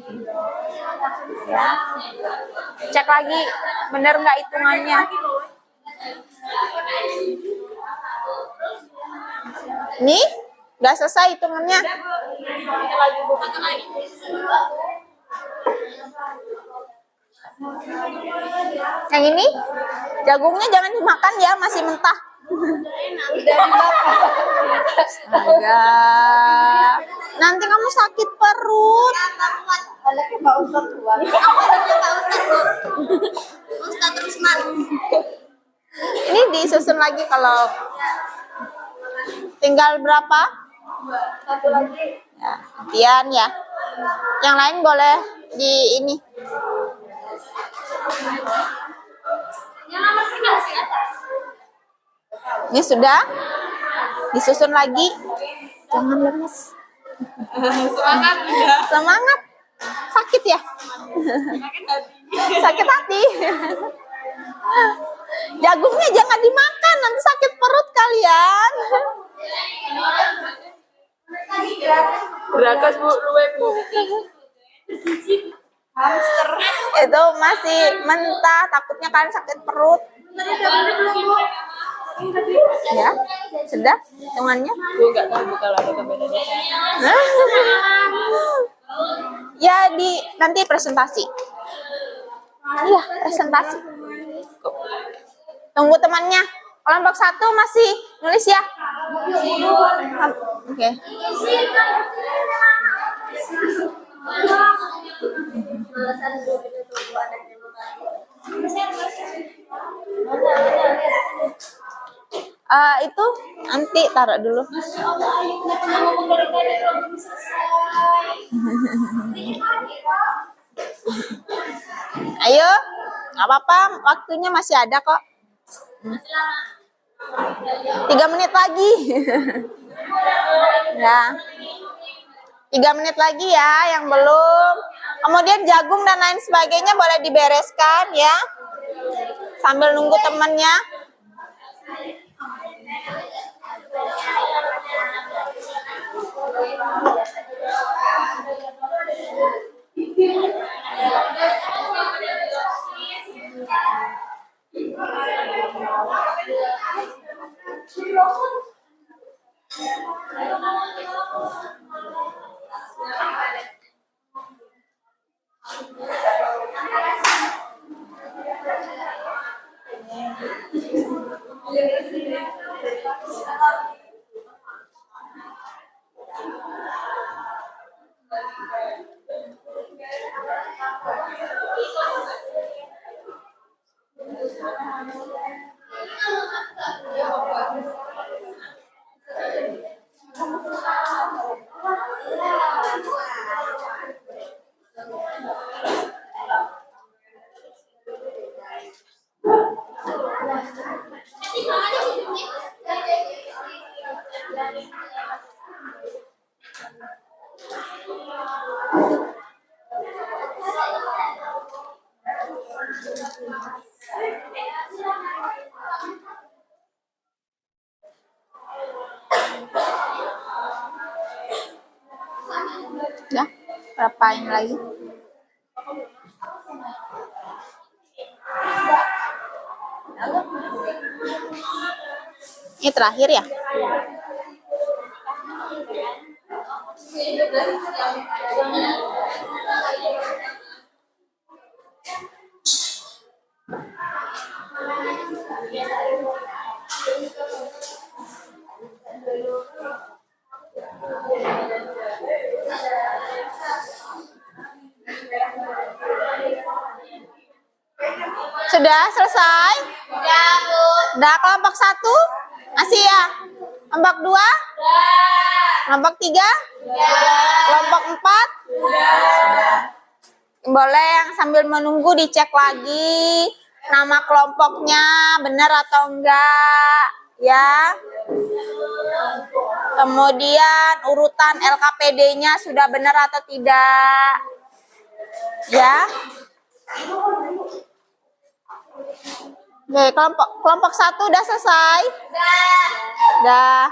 Ya. Cek lagi, bener nggak hitungannya? Nih, nggak selesai hitungannya. Yang ini, jagungnya jangan dimakan ya, masih mentah. Astaga. Nanti kamu sakit perut. Anaknya Pak Ustadz tua. Ustadz Rusman. Ini disusun lagi kalau tinggal berapa? Satu lagi. Ya, gantian ya. Yang lain boleh di ini. Ini sudah disusun lagi. Jangan lemes. Semangat ya. Semangat. Sakit ya? Sakit hati. Jagungnya jangan dimakan, nanti sakit perut kalian. Berakas Bu, luwe Bu. Hamster. Itu masih mentah, takutnya kalian sakit perut. Ya, sudah hitungannya. Bu nggak tahu kalau ada kamera dasar. Ya nanti presentasi. Iya, presentasi. Tunggu temannya. Kelompok 1 masih nulis ya? Oke. Itu nanti taruh dulu. Ayo, nggak apa-apa, waktunya masih ada kok. 3 menit lagi. Ya. 3 menit lagi ya yang belum. Kemudian jagung dan lain sebagainya boleh dibereskan ya. Sambil nunggu temannya. Ya, berapa ini lagi? Ini terakhir ya? Sudah selesai? Sudah, Bu. Udah kelompok 1? Masih ya? Kelompok 2? Kelompok 3? Kelompok 4? Sudah. Boleh yang sambil menunggu dicek lagi nama kelompoknya benar atau enggak, ya. Kemudian urutan LKPD-nya sudah benar atau tidak, ya. Oke, kelompok 1 udah selesai? Udah.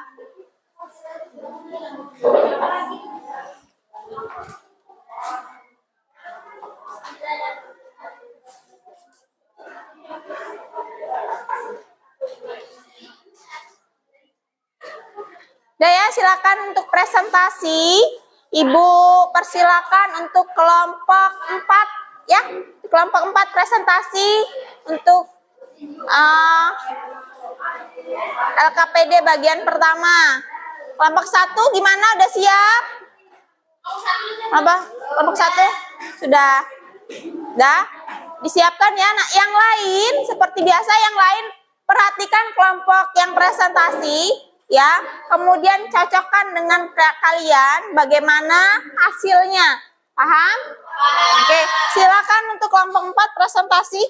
Udah ya, silakan untuk presentasi. Ibu persilakan untuk kelompok 4 ya. Kelompok 4 presentasi untuk LKPD bagian pertama. Kelompok 1 gimana? Udah siap? Apa? Kelompok 1 sudah? Udah? Disiapkan ya. Nah, yang lain seperti biasa, yang lain perhatikan kelompok yang presentasi ya. Kemudian cocokkan dengan kalian bagaimana hasilnya. Paham? Oke, silakan untuk kelompok 4 presentasi.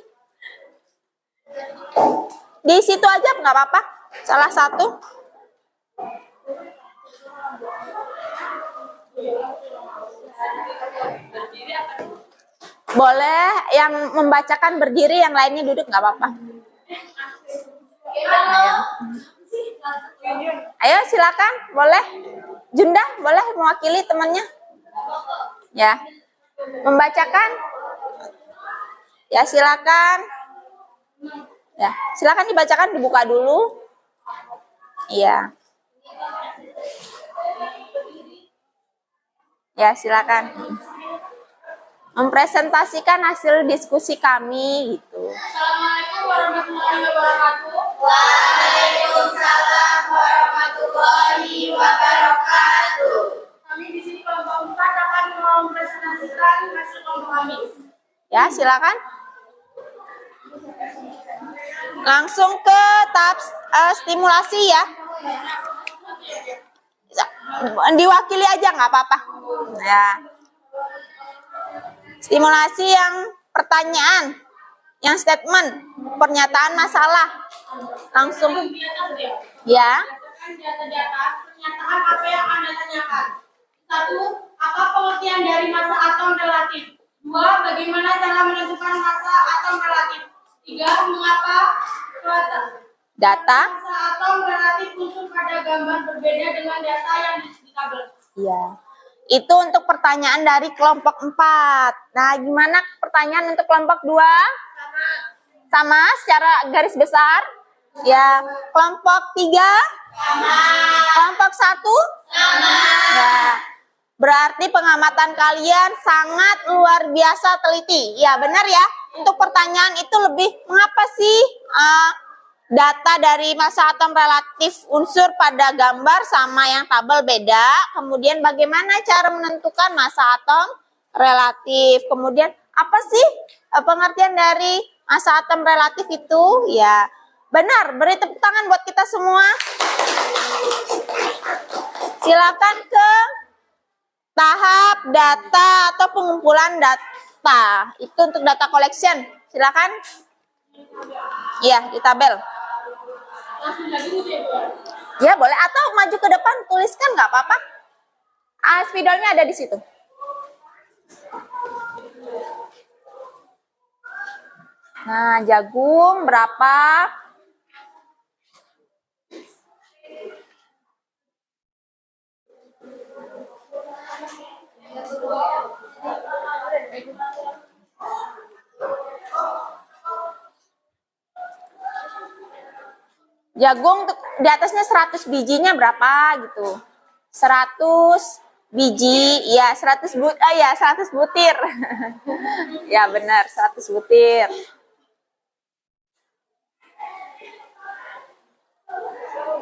Di situ aja nggak apa-apa. Salah satu. Boleh yang membacakan berdiri, yang lainnya duduk nggak apa-apa. Ayo silakan, boleh. Junda boleh mewakili temannya. Ya. Membacakan. Ya, silakan. Ya, silakan dibacakan, dibuka dulu. Iya. Ya, silakan. Mempresentasikan hasil diskusi kami gitu. Assalamualaikum warahmatullahi wabarakatuh. Waalaikumsalam warahmatullahi wabarakatuh. Kami di sini kelompok 4 akan mempresentasikan hasil kelompok kami. Ya, silakan. Langsung ke tahap stimulasi ya. Diwakili aja nggak apa-apa. Ya. Stimulasi yang pertanyaan, yang statement, pernyataan masalah. Langsung. Ya. Pernyataan apa yang Anda tanyakan? 1. Apa pengertian dari massa atom relatif? 2. Bagaimana cara menentukan massa atom relatif? 3. Mengapa Data. massa atom relatif muncul pada gambar berbeda dengan data yang di tabel? Iya. Itu untuk pertanyaan dari kelompok 4. Nah, gimana pertanyaan untuk kelompok 2? Sama secara garis besar? Ya. Kelompok 3? Sama. Kelompok 1? Sama. Ya. Berarti pengamatan kalian sangat luar biasa teliti. Ya, benar ya. Untuk pertanyaan itu lebih, mengapa sih data dari massa atom relatif unsur pada gambar sama yang tabel beda? Kemudian bagaimana cara menentukan massa atom relatif? Kemudian apa sih pengertian dari massa atom relatif itu? Ya, benar. Beri tepuk tangan buat kita semua. Silakan ke tahap data atau pengumpulan data. Itu untuk data collection. Silakan. Iya, di tabel. Ya, boleh. Atau maju ke depan, tuliskan nggak apa-apa. Spidolnya ada di situ. Nah, jagung berapa? Jagung di atasnya 100 bijinya berapa gitu. 100 biji, ya 100 butir. Ya benar, 100 butir.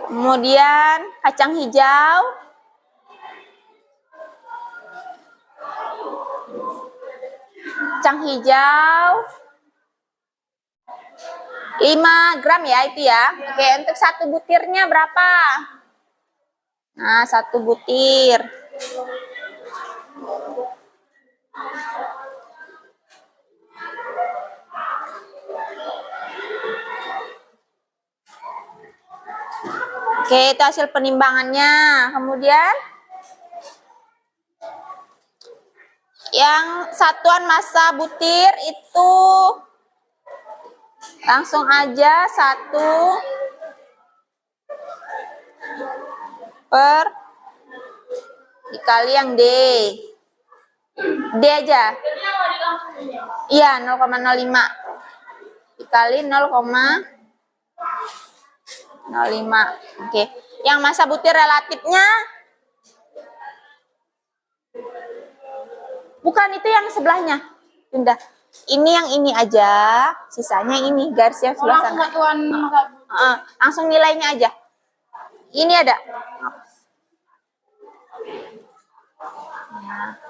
Kemudian kacang hijau. Kacang hijau 5 gram ya itu ya. Oke, untuk 1 butirnya berapa? Nah, 1 butir. Oke, itu hasil penimbangannya. Kemudian yang satuan massa butir itu langsung aja 1 per dikali yang D. D aja. Iya, 0,05 dikali 0,05. Oke. Yang massa butir relatifnya bukan itu yang sebelahnya. Pindah. Ini yang ini aja, sisanya ini garisnya sebelah sana. Satuan Langsung nilainya aja. Ini ada.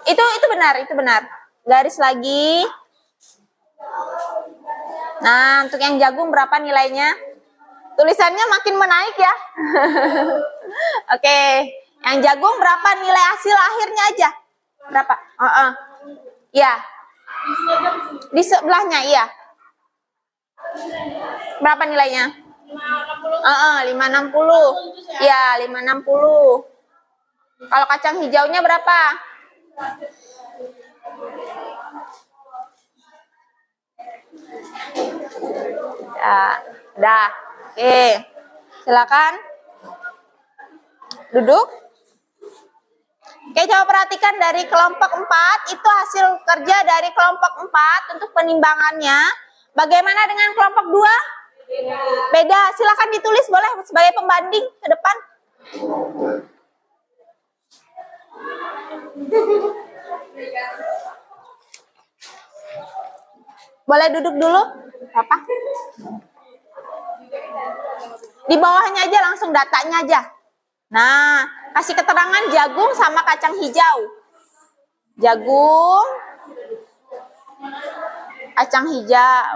Itu benar. Garis lagi. Nah, untuk yang jagung berapa nilainya? Tulisannya makin menaik ya. Oke, yang jagung berapa nilai hasil akhirnya aja? Berapa? Ya. Di sebelahnya iya. Berapa nilainya? 560. Ya, 560. Kalau kacang hijaunya berapa? Ya, dah. Oke. Silakan. Duduk. Oke, coba perhatikan dari kelompok 4, itu hasil kerja dari kelompok 4 untuk penimbangannya. Bagaimana dengan kelompok 2? Beda. Silakan ditulis boleh sebagai pembanding ke depan. Boleh duduk dulu? Apa? Di bawahnya aja langsung datanya aja. Nah, kasih keterangan jagung sama kacang hijau. Jagung, kacang hijau.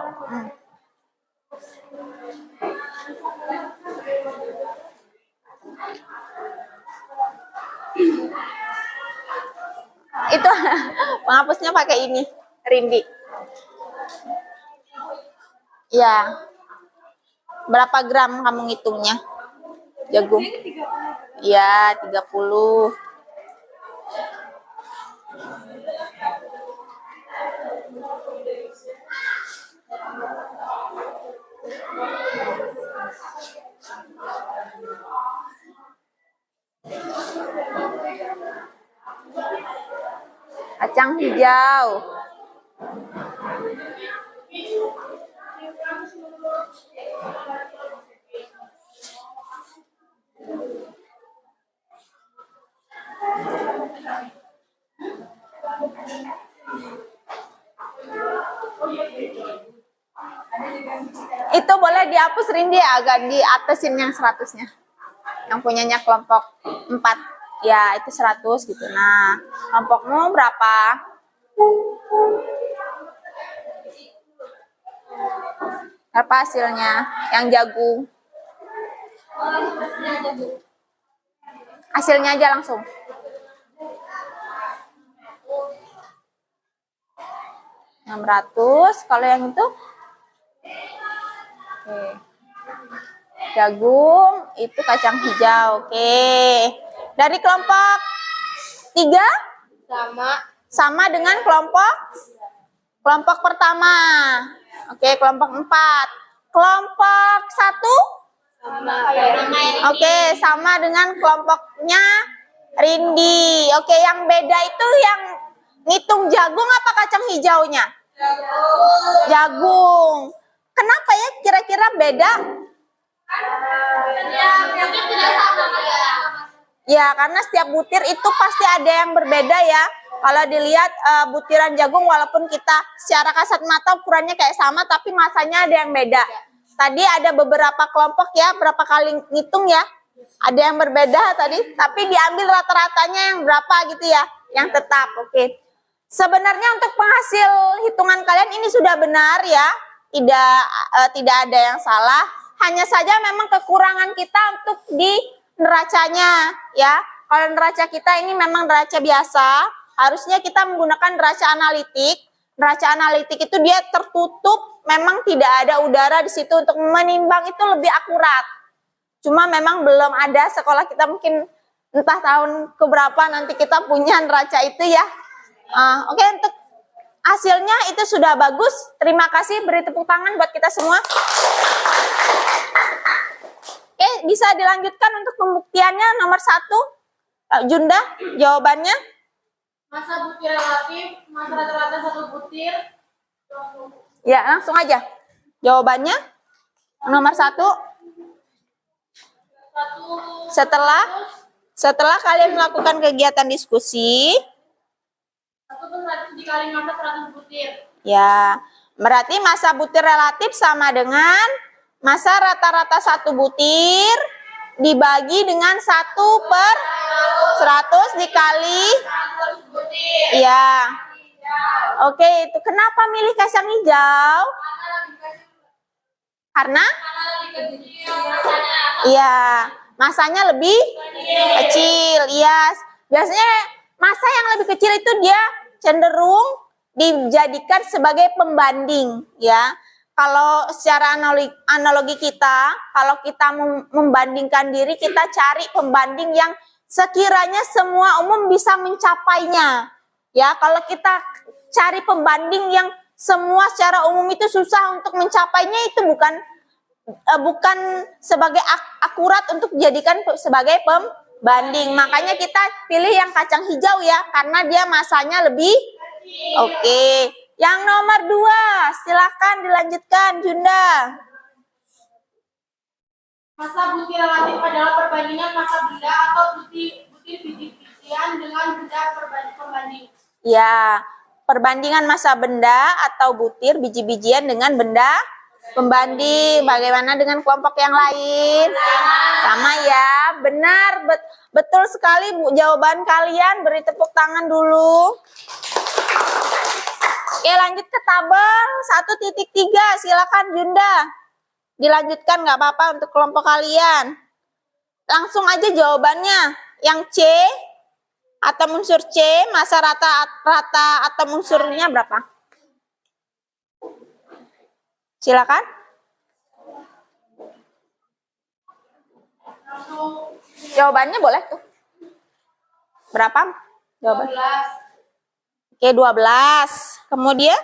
Itu penghapusnya pakai ini, Rindi. Ya. Berapa gram kamu ngitungnya? Jagung. Iya, 30. Kacang hijau. Itu boleh dihapus Rindi, agak di atasin yang 100-nya. Yang punyanya kelompok 4. Ya, itu 100 gitu. Nah, kelompokmu berapa? Apa hasilnya? Yang jagung. Hasilnya aja langsung. $600. Kalau yang itu? Oke. Jagung, itu kacang hijau. Oke. Dari kelompok 3? Sama dengan kelompok pertama. Oke, kelompok 4. Kelompok 1? Oke, sama dengan kelompoknya Rindi. Oke, yang beda itu yang ngitung jagung apa kacang hijaunya? Jagung. Kenapa ya kira-kira beda? Ya, karena setiap butir itu pasti ada yang berbeda ya. Kalau dilihat butiran jagung walaupun kita secara kasat mata ukurannya kayak sama, tapi masanya ada yang beda. Tadi ada beberapa kelompok ya, berapa kali ngitung ya. Ada yang berbeda tadi, tapi diambil rata-ratanya yang berapa gitu ya, yang tetap. Oke. Sebenarnya untuk penghasil hitungan kalian ini sudah benar ya, tidak ada yang salah. Hanya saja memang kekurangan kita untuk di neracanya ya. Kalau neraca kita ini memang neraca biasa, harusnya kita menggunakan neraca analitik. Neraca analitik itu dia tertutup, memang tidak ada udara di situ, untuk menimbang itu lebih akurat. Cuma memang belum ada sekolah kita, mungkin entah tahun keberapa nanti kita punya neraca itu ya. Oke, untuk hasilnya itu sudah bagus. Terima kasih, beri tepuk tangan buat kita semua. Oke, bisa dilanjutkan untuk pembuktiannya nomor 1. Junda, jawabannya? Masa butir relatif, masa rata-rata 1 butir. Ya, langsung aja. Jawabannya nomor 1. Setelah kalian melakukan kegiatan diskusi, 1/100 dikali masa 100 butir. ya, berarti masa butir relatif sama dengan masa rata-rata 1 butir dibagi dengan 1/100 dikali. 100 butir. Ya. Oke, itu kenapa milih kacang hijau? Karena iya, masanya lebih kecil. Iya, biasanya masa yang lebih kecil itu dia cenderung dijadikan sebagai pembanding, ya. Kalau secara analogi kita, kalau kita membandingkan diri, kita cari pembanding yang sekiranya semua umum bisa mencapainya. Ya, kalau kita cari pembanding yang semua secara umum itu susah untuk mencapainya, itu bukan sebagai akurat untuk dijadikan sebagai pembanding. Makanya kita pilih yang kacang hijau ya, karena dia masanya lebih. Oke. Yang nomor 2, silakan dilanjutkan, Junda. Masa butir relatif adalah perbandingan masa benda atau butir biji-bijian dengan benda pembanding. Ya, perbandingan masa benda atau butir biji-bijian dengan benda pembanding. Bagaimana dengan kelompok yang lain? Sama ya, benar, betul sekali Bu. Jawaban kalian, beri tepuk tangan dulu. Oke, lanjut ke tabel 1.3. Silakan Junda. Dilanjutkan nggak apa-apa untuk kelompok kalian. Langsung aja jawabannya. Yang C, atom unsur C, masa rata atom unsurnya berapa? Silakan. Jawabannya boleh tuh. Berapa? Jawaban. 12. Oke, 12. Kemudian?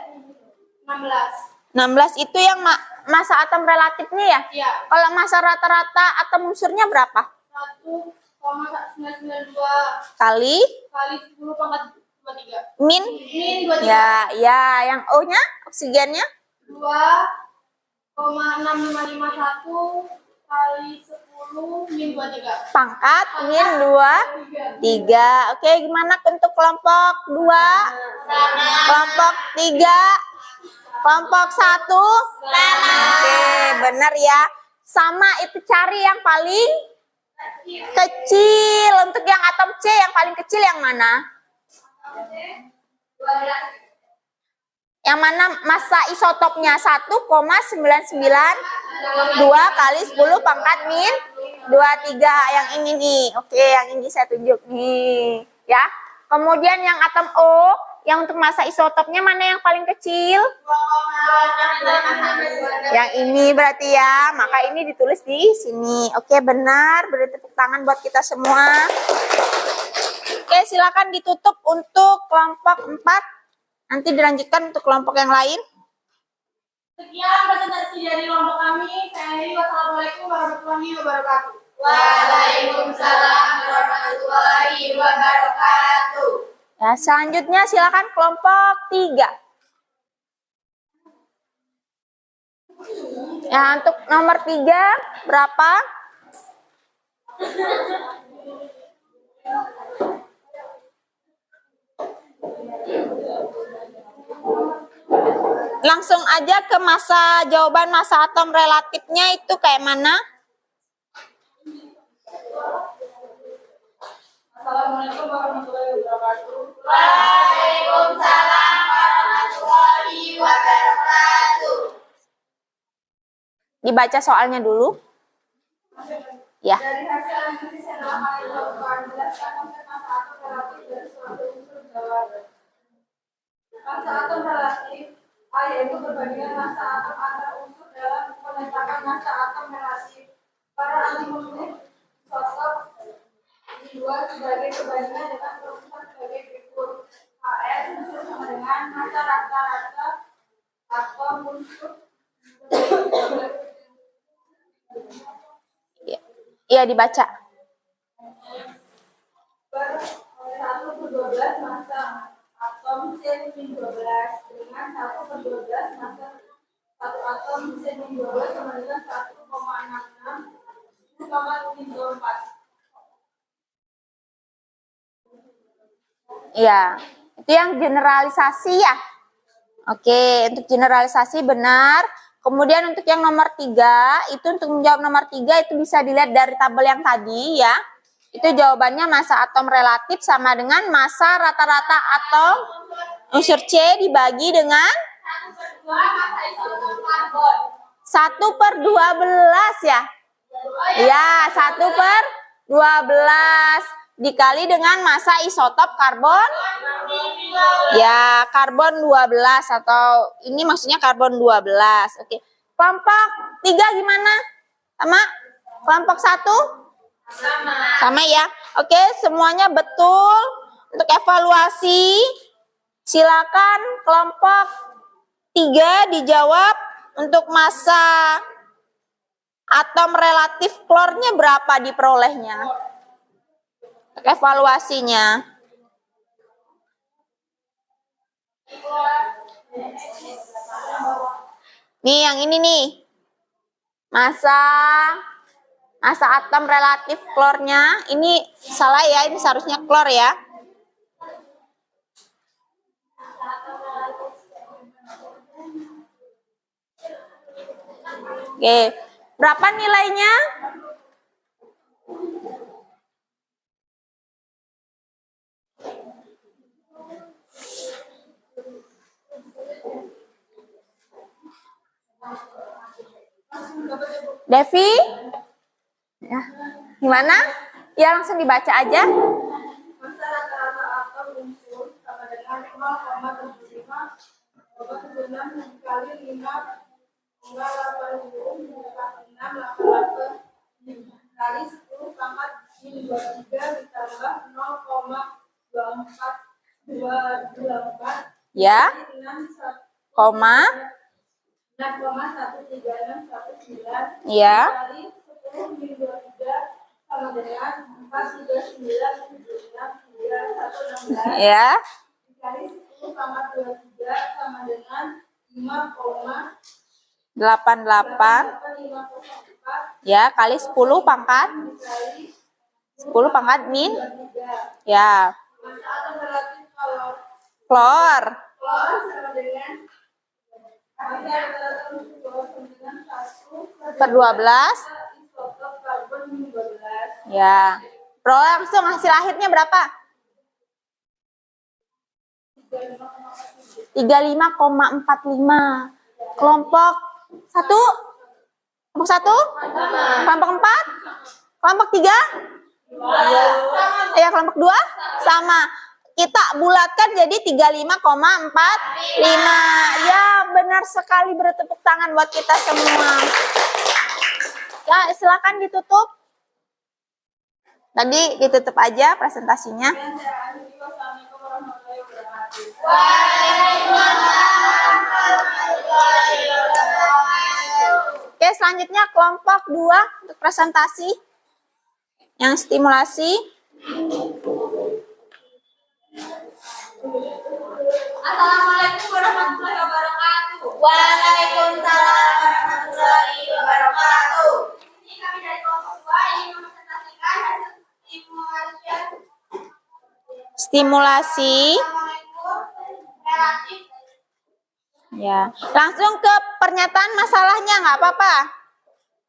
16. 16 itu yang masa atom relatifnya ya? Iya. Kalau masa rata-rata atom unsurnya berapa? 1,992 Kali 10⁻23. min? Min 23. Ya, yang O-nya, oksigennya? 2,6551 kali 10 min 23. Pangkat min 23. Oke, gimana untuk kelompok 2? Kelompok 3? Kelompok 1? Oke, benar ya. Sama, itu cari yang paling kecil. Untuk yang atom C yang paling kecil yang mana? 12. Yang mana masa isotopnya 1,992 kali 10 pangkat min 23. Yang ini nih. Oke, yang ini saya tunjuk nih. Ya. Kemudian yang atom O, yang untuk masa isotopnya mana yang paling kecil? Yang ini berarti ya. Maka ini ditulis di sini. Oke, benar. Beri tepuk tangan buat kita semua. Oke, silakan ditutup untuk kelompok 4. Nanti dilanjutkan untuk kelompok yang lain. Sekian presentasi dari kelompok kami. Saya Heri. Wassalamualaikum warahmatullahi wabarakatuh. Waalaikumsalam warahmatullahi wabarakatuh. Ya, selanjutnya silakan kelompok 3. Ya, untuk nomor 3 berapa? Langsung aja ke jawaban masa atom relatifnya itu kayak mana? Assalamualaikum warahmatullahi wabarakatuh. Waalaikumsalam warahmatullahi wabarakatuh. Dibaca soalnya dulu. Ya. Dari hasil analisis yang telah kami lakukan, jelaskan konsep masa atom relatif dari suatu unsur berjalan. Masa atom relatif A yaitu perbandingan masa atom antar unsur dalam penetapan masa atom relatif. Para ahli 2 sebagai perbandingan dengan kerumusan sebagai berikut. HR unsur sama dengan massa rata-rata atau unsur. Iya, dibaca. Per 1/12 massa atom C-12 dengan 1/12 massa satu atom C-12 sama dengan 1,66 10,4. Iya, itu yang generalisasi ya. Oke, untuk generalisasi benar. Kemudian untuk yang nomor 3, itu untuk menjawab nomor 3 itu bisa dilihat dari tabel yang tadi ya. Itu jawabannya massa atom relatif sama dengan massa rata-rata atom unsur C dibagi dengan 1/12 ya. Ya, 1/12 dikali dengan massa isotop karbon. Ya, karbon 12 atau ini maksudnya karbon 12. Oke. Kelompok 3 gimana? Sama? Kelompok 1? Sama ya. Oke, semuanya betul. Untuk evaluasi, silakan kelompok 3 dijawab untuk massa atom relatif klornya berapa diperolehnya? Untuk evaluasinya. Nih yang ini nih. Massa atom relatif klornya. Ini salah ya, ini seharusnya klor ya. Oke, berapa nilainya? Devi? Ya. Gimana? Ya langsung dibaca aja. Massa rata-rata atom unsur sama dengan 0,75 dikali 5,86 kali 10 pangkat min 23 ditambah 0,2424 Ya. dengan Koma. 6,13619 Ya. kali 10 min 23 sama dengan 43976 Ya. dikali 10 pangkat 23 sama dengan 5,88 Ya, kali 10 pangkat. dikali 10 pangkat min. 23. Ya. Massa atom relatif klor Klor. sama dengan massa rata-rata unsur klor sama dengan 1/12. isotop karbon 12. Ya. Pro langsung hasil akhirnya berapa? 35,45. Kelompok 1? Kelompok 1? Kelompok 4? Kelompok 3? Ya, kelompok 2? Sama. Kita bulatkan jadi 35,45. Ya, benar sekali, bertepuk tangan buat kita semua. Ya, silakan ditutup. Tadi ditutup aja presentasinya. Wassalamualaikum warahmatullahi wabarakatuh. Oke, selanjutnya kelompok 2 untuk presentasi yang stimulasi. Assalamualaikum warahmatullahi wabarakatuh. Waalaikumsalam warahmatullahi wabarakatuh. Ini kami dari kelompok 2 ingin mempresentasikan hasil Stimulasi. Assalamualaikum relatif. Ya, langsung ke pernyataan masalahnya nggak apa-apa.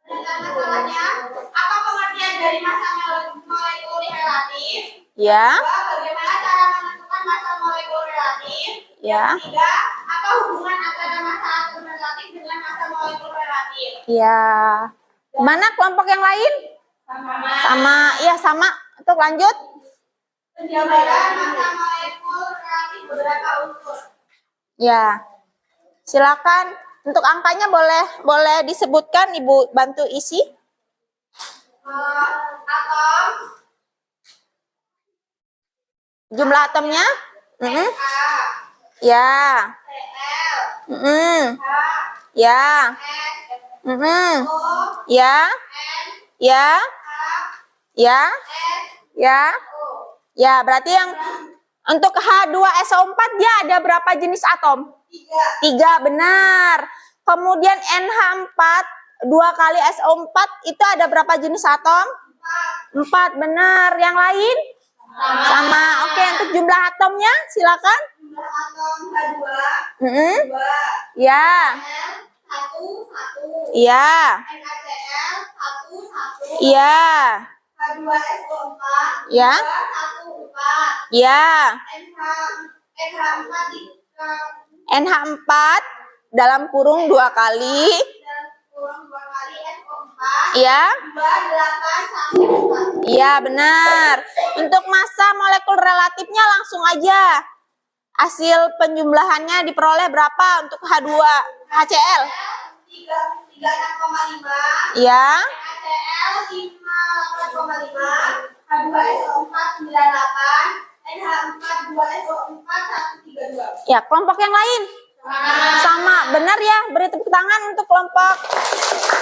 Dengan masalahnya, apa pengertian dari massa molekul relatif? Ya, Dua, bagaimana cara menentukan massa molekul relatif? ya, Tiga, apa hubungan antara massa atom relatif dengan massa molekul relatif? ya. Mana kelompok yang lain? Sama, iya sama. Untuk lanjut. Penjabaran massa molekul relatif beberapa unsur. Ya, silakan. Untuk angkanya boleh disebutkan, Ibu bantu isi. Atom Jumlah atomnya? A, Ya. Cl, Mm-mm. H, Ya. S, Mm-mm. O, Ya. N, Ya. H, Ya. S, Ya. O. Ya, berarti yang untuk H2SO4 dia ada berapa jenis atom? 3. 3, benar. Kemudian NH4 2 kali SO4 itu ada berapa jenis atom? 4, benar. Yang lain? Sama. Oke, untuk jumlah atomnya silakan. Jumlah atom H2, Mm-mm. 2. Ya. L, 1, 1. Iya. NaCl, 1, 1. Iya. H2SO4, Ya. 2, 1, 4. Iya. NH4 NH4 dalam kurung 2 kali. dalam kurung 2 kali SO4. Iya. 2, 8, 1, 1. Iya, benar. Untuk massa molekul relatifnya langsung aja. Hasil penjumlahannya diperoleh berapa untuk H2 HCl? 36,5. Iya. NaCl 58,5. H2SO4 98. NH4 2SO4 132. Ya, kelompok yang lain. Sama, benar ya. Beri tepuk tangan untuk kelompok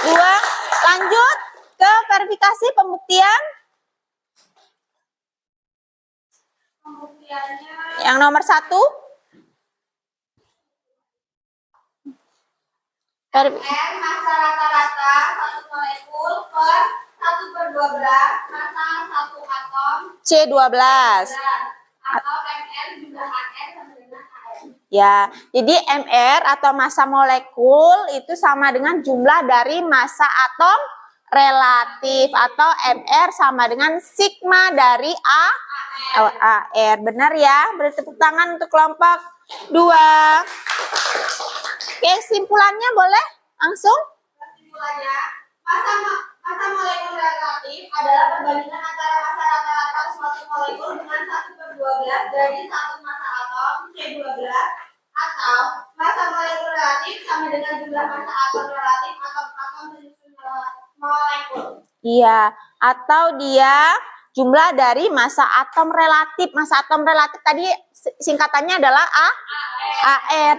2. Lanjut ke verifikasi pembuktian. Pembuktiannya Yang nomor 1. R massa rata-rata 1 molekul per 1/12 massa 1 atom C12. atau MR jumlah AR sama dengan AR. Ya, jadi MR atau massa molekul itu sama dengan jumlah dari massa atom relatif, atau MR sama dengan sigma dari AR. Benar ya? Beri tepuk tangan untuk kelompok 2. Oke, simpulannya boleh langsung? Kesimpulannya, massa molekul relatif adalah perbandingan antara massa rata-rata suatu molekul dengan 1/12 dari satu massa atom C12, atau massa molekul relatif sama dengan jumlah massa atom relatif atom-atom penyusun molekul. Iya, atau dia jumlah dari massa atom relatif. Massa atom relatif tadi singkatannya adalah AR.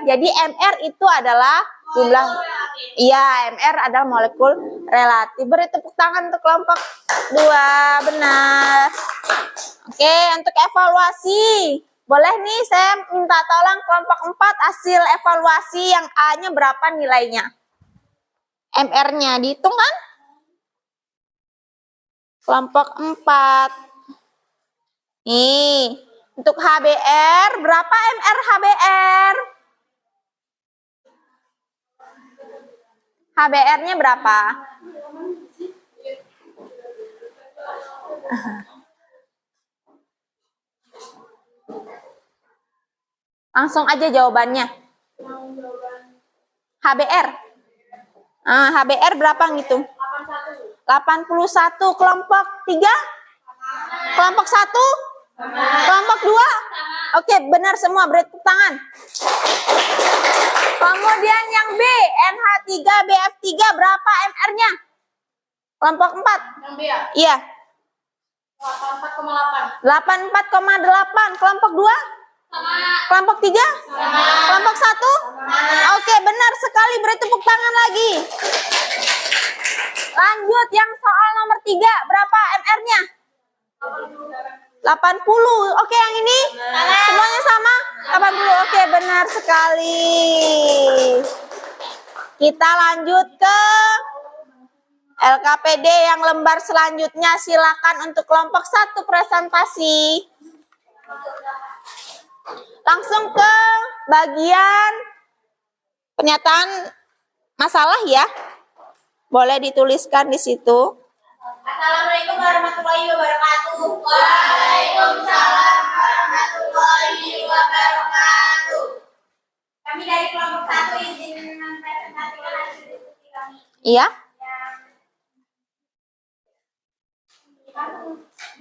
Jadi MR itu adalah jumlah. Iya, MR adalah molekul relatif. Beri tepuk tangan untuk kelompok 2. Benar. Oke, untuk evaluasi. Boleh nih saya minta tolong kelompok 4 hasil evaluasi yang A-nya berapa nilainya? MR-nya dihitung kan? Kelompok 4. Nih, untuk HBr, berapa MR HBr? HBr-nya berapa? Langsung aja jawabannya. HBr. HBr berapa ngitung? 81. Kelompok 3? Kelompok 1? Kelompok 2? Oke, benar semua. Beri tepuk tangan. Kemudian yang B, NH3BF3 berapa MR-nya? Kelompok 4? Yang B ya? Iya. 84,8. 84,8. Kelompok 2? Sama. Kelompok 3? Sama. Kelompok 1? Oke, benar sekali. Beri tepuk tangan lagi. Lanjut yang soal nomor 3. Berapa MR-nya? 80. Oke, yang ini? Semuanya sama? 80. Oke, benar sekali. Kita lanjut ke LKPD yang lembar selanjutnya. Silakan untuk kelompok 1 presentasi. Langsung ke bagian pernyataan masalah ya. Boleh dituliskan di situ. Assalamualaikum warahmatullahi wabarakatuh. Waalaikumsalam warahmatullahi wabarakatuh. Kami dari kelompok 1 izin mempresentasikan hasil diskusi kami. Iya?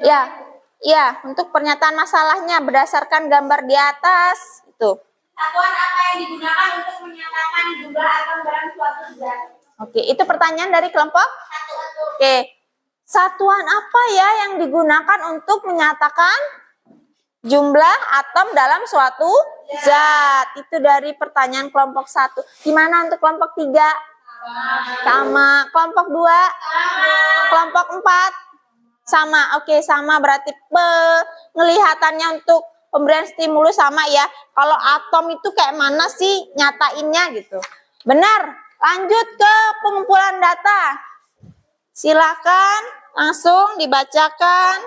Ya. Iya, untuk pernyataan masalahnya berdasarkan gambar di atas itu. Satuan apa yang digunakan untuk menyatakan jumlah atom dalam suatu zat? Oke, itu pertanyaan dari kelompok? 1. Oke. Satuan apa ya yang digunakan untuk menyatakan jumlah atom dalam suatu zat. Itu dari pertanyaan kelompok 1. Gimana untuk kelompok 3? Sama. Kelompok 2? Kelompok 4? Sama. Oke, sama, berarti penglihatannya untuk pemberian stimulus sama ya. Kalau atom itu kayak mana sih nyatainnya gitu. Benar. Lanjut ke pengumpulan data. Silakan langsung dibacakan.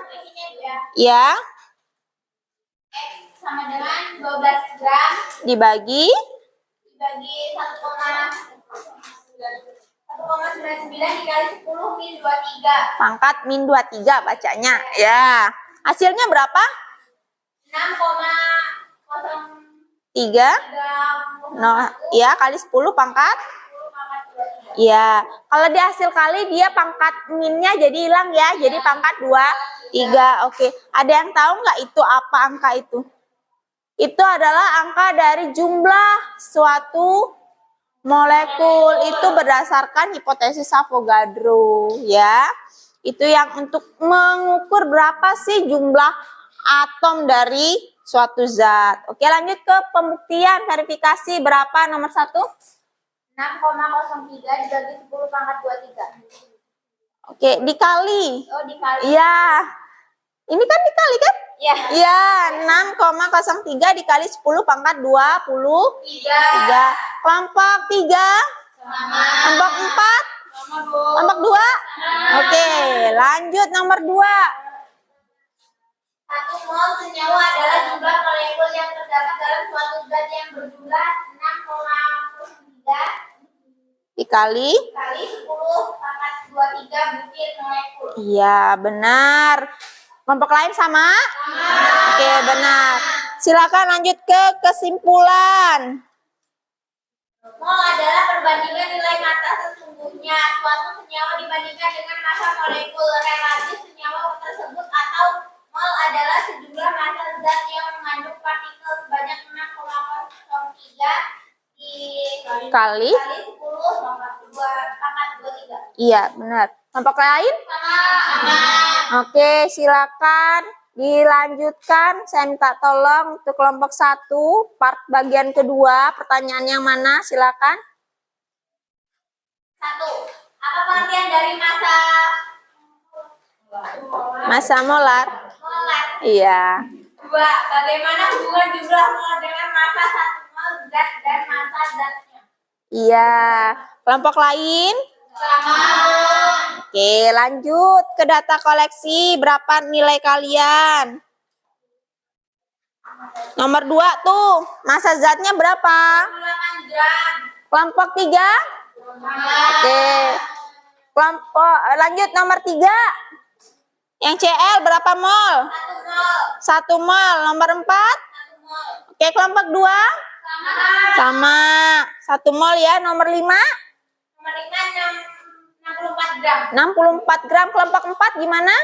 Ya. X sama dengan 12 gram Dibagi 1,99 dikali 10 min 23. pangkat min 23 bacanya. Ya. Hasilnya berapa? 3. 6,03 No, ya, kali 10 pangkat. Ya, kalau di hasil kali dia pangkat minnya jadi hilang ya. Jadi pangkat 23. Oke. Ada yang tahu nggak itu apa angka itu? Itu adalah angka dari jumlah suatu molekul. Itu berdasarkan hipotesis Avogadro ya. Itu yang untuk mengukur berapa sih jumlah atom dari suatu zat. Oke, lanjut ke pembuktian verifikasi. Berapa nomor 1? 6,03 dibagi 10 pangkat 23. Oke, dikali. Oh, dikali. Iya. Ini kan dikali kan? Ya. Iya, 6,03 dikali 10 pangkat 23. Kelompok 3. Sama. Kelompok 4. Sama, Bu. Kelompok 2. Oke, lanjut nomor 2. 1 mol senyawa adalah jumlah molekul yang terdapat dalam suatu zat yang berjumlah 6,03 Dikali. kali 10 pangkat 23 butir molekul. Iya, benar. Kelompok lain sama? Oke, benar. Silakan lanjut ke kesimpulan. Mol adalah perbandingan nilai massa sesungguhnya suatu senyawa dibandingkan dengan massa molekul relatif senyawa tersebut, atau mol adalah sejumlah massa zat yang mengandung partikel sebanyak 6,03 Kali. 10 pangkat 23. Iya, benar. Kelompok lain? Sama. Oke, silakan dilanjutkan. Saya minta tolong untuk kelompok 1, part bagian kedua. Pertanyaan yang mana? Silakan. 1. Apa pengertian dari massa Massa molar. molar? Iya. 2. Bagaimana hubungan jumlah mol dengan massa satu mol zat dan massa zatnya? Iya. Kelompok lain? Sama. Oke, lanjut ke data koleksi. Berapa nilai kalian? Nomor 2 tuh. Massa zatnya berapa? 8 gram. Kelompok 3? Oke. Kelompok lanjut nomor 3. Yang CL berapa mol? 1 mol. 1 mol. Nomor 4? 1 mol. Oke, kelompok 2? Sama. Sama. 1 mol ya. Nomor 5? Nomor 5 64 gram. 64 gram. Kelompok 4 gimana?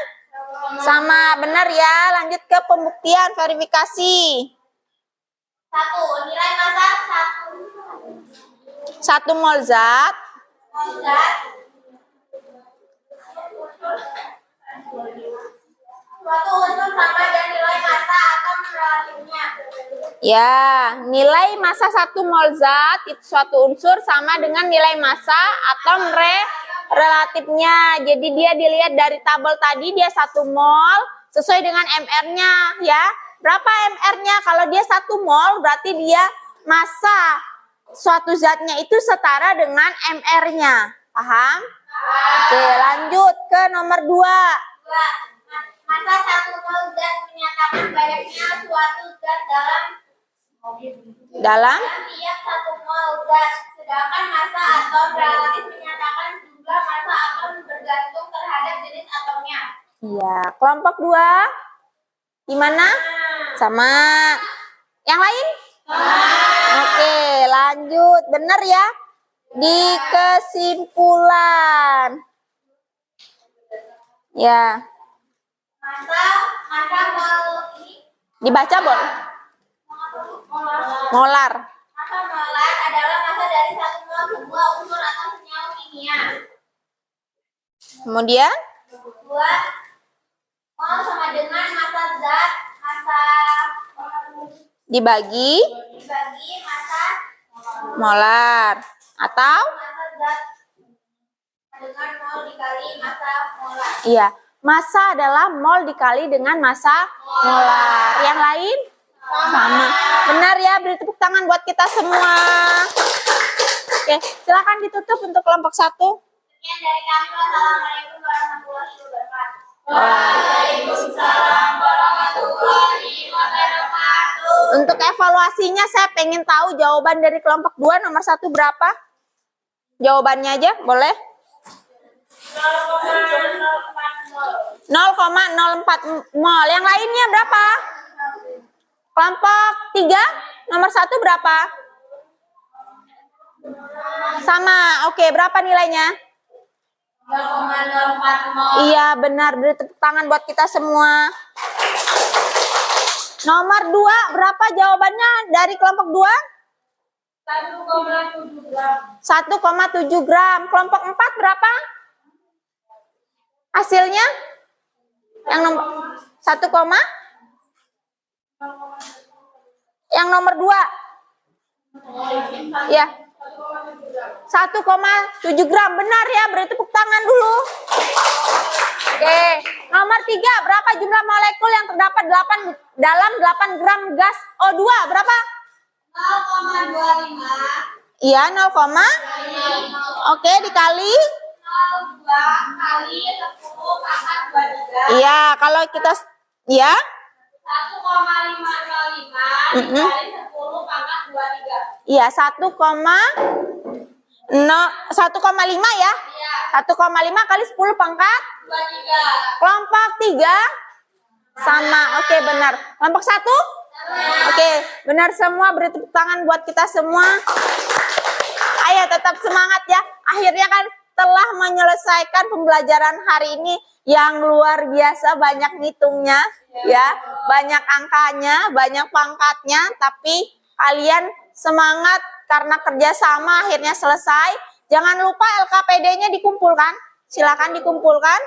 Sama. Benar ya. Lanjut ke pembuktian verifikasi. 1. Nilai massa 1 mol zat. mol zat. Suatu unsur sama dan nilai massa atom relatifnya. Ya, nilai massa 1 mol zat itu suatu unsur sama dengan nilai massa atom relatifnya. Jadi dia dilihat dari tabel tadi dia 1 mol sesuai dengan MR-nya ya. Berapa MR-nya? Kalau dia 1 mol berarti dia massa suatu zatnya itu setara dengan MR-nya. Paham? Oke, lanjut ke nomor 2. 2. Massa 1 mol zat menyatakan banyaknya suatu zat dalam tiap 1 mol zat, sedangkan massa atom relatif menyatakan jumlah massa atom bergantung terhadap jenis atomnya. Iya, kelompok 2 gimana? Sama. Yang lain? Oke, lanjut. Benar ya? Di kesimpulan. Ya. Massa mol ini Dibaca boleh? Molar. massa molar adalah massa dari 1 mol sebuah unsur atau senyawa kimia. Kemudian? 2. Mol sama dengan massa zat, massa dibagi massa molar atau massa zat dengan mol dikali massa molar. iya, massa adalah mol dikali dengan massa molar. Yang lain? Sama. Benar ya, beri tepuk tangan buat kita semua. Oke, silakan ditutup untuk kelompok 1. Sekian dari kami. Wassalamualaikum warahmatullahi wabarakatuh. Waalaikumsalam warahmatullahi wabarakatuh. Untuk evaluasinya saya pengen tahu jawaban dari kelompok 2 nomor 1 berapa? Jawabannya aja, boleh? 0,04 mol. Yang lainnya berapa? Kelompok 3 nomor 1 berapa? Sama. Oke, berapa nilainya? 0,04 mol. Iya, benar. Beri tepuk tangan buat kita semua. Nomor 2 berapa jawabannya dari kelompok 2? 1,7 gram. 1,7 gram. Kelompok 4 berapa? Hasilnya? Yang nomor 1, yang nomor 2? Ya. 1,7 gram. Benar ya, beri tepuk tangan dulu. Oke. Nomor 3, berapa jumlah molekul yang terdapat dalam 8 gram gas O2? Berapa? 0,25 Iya, 0, oke, dikali. 02 kali 10 pangkat 23. Iya, kalau kita ya 1,505 dikali 10 pangkat 23. iya 1,5 ya. 1,5 kali 10 pangkat 23. kelompok 3 sama. Oke, benar. Kelompok 1? Oke, benar semua. Beri tepuk tangan buat kita semua. Ayo tetap semangat ya. Akhirnya kan telah menyelesaikan pembelajaran hari ini yang luar biasa, banyak ngitungnya ya, banyak angkanya, banyak pangkatnya, tapi kalian semangat karena kerjasama akhirnya selesai. Jangan lupa LKPD-nya dikumpulkan, silakan dikumpulkan.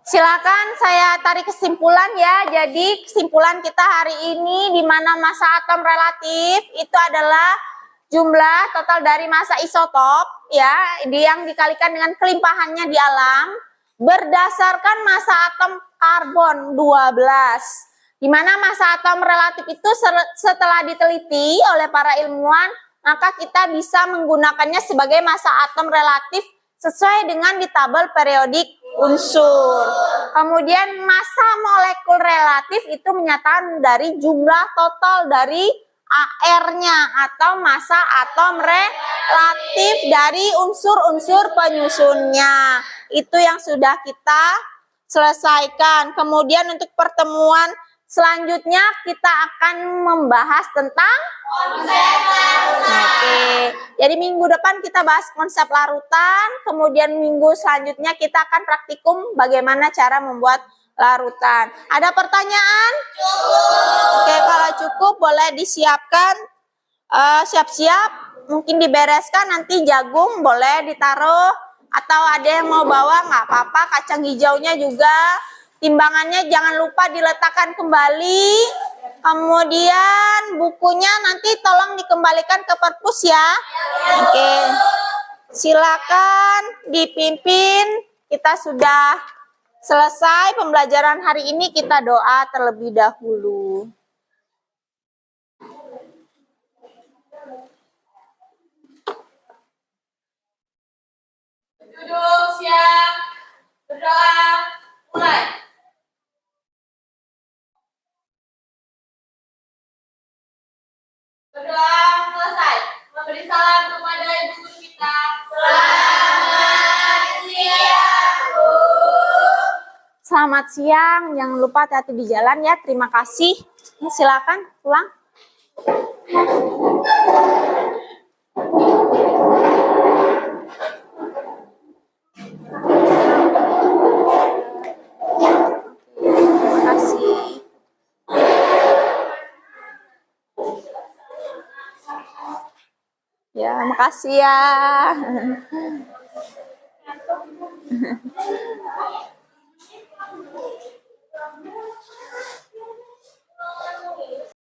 Silakan saya tarik kesimpulan ya. Jadi kesimpulan kita hari ini di mana massa atom relatif itu adalah jumlah total dari massa isotop ya, yang dikalikan dengan kelimpahannya di alam berdasarkan massa atom karbon 12. Di mana massa atom relatif itu setelah diteliti oleh para ilmuwan, maka kita bisa menggunakannya sebagai massa atom relatif sesuai dengan di tabel periodik unsur. Kemudian massa molekul relatif itu menyatakan dari jumlah total dari AR-nya atau massa atom relatif dari unsur-unsur penyusunnya. Itu yang sudah kita selesaikan. Kemudian untuk pertemuan selanjutnya kita akan membahas tentang konsep larutan. Oke, jadi minggu depan kita bahas konsep larutan, kemudian minggu selanjutnya kita akan praktikum bagaimana cara membuat larutan. Ada pertanyaan? Cukup. Oke, kalau cukup boleh disiapkan, siap-siap, mungkin dibereskan, nanti jagung boleh ditaruh, atau ada yang mau bawa nggak apa-apa, kacang hijaunya juga. Timbangannya jangan lupa diletakkan kembali. Kemudian bukunya nanti tolong dikembalikan ke perpus ya. Oke. Silakan dipimpin. Kita sudah selesai pembelajaran hari ini. Kita doa terlebih dahulu. Duduk, siap, berdoa, mulai. Berdoa selesai. Memberi salam kepada ibu guru kita. Selamat siang, Bu. Selamat siang. Jangan lupa hati-hati di jalan ya. Terima kasih. Ya, silakan pulang. Ya, makasih ya.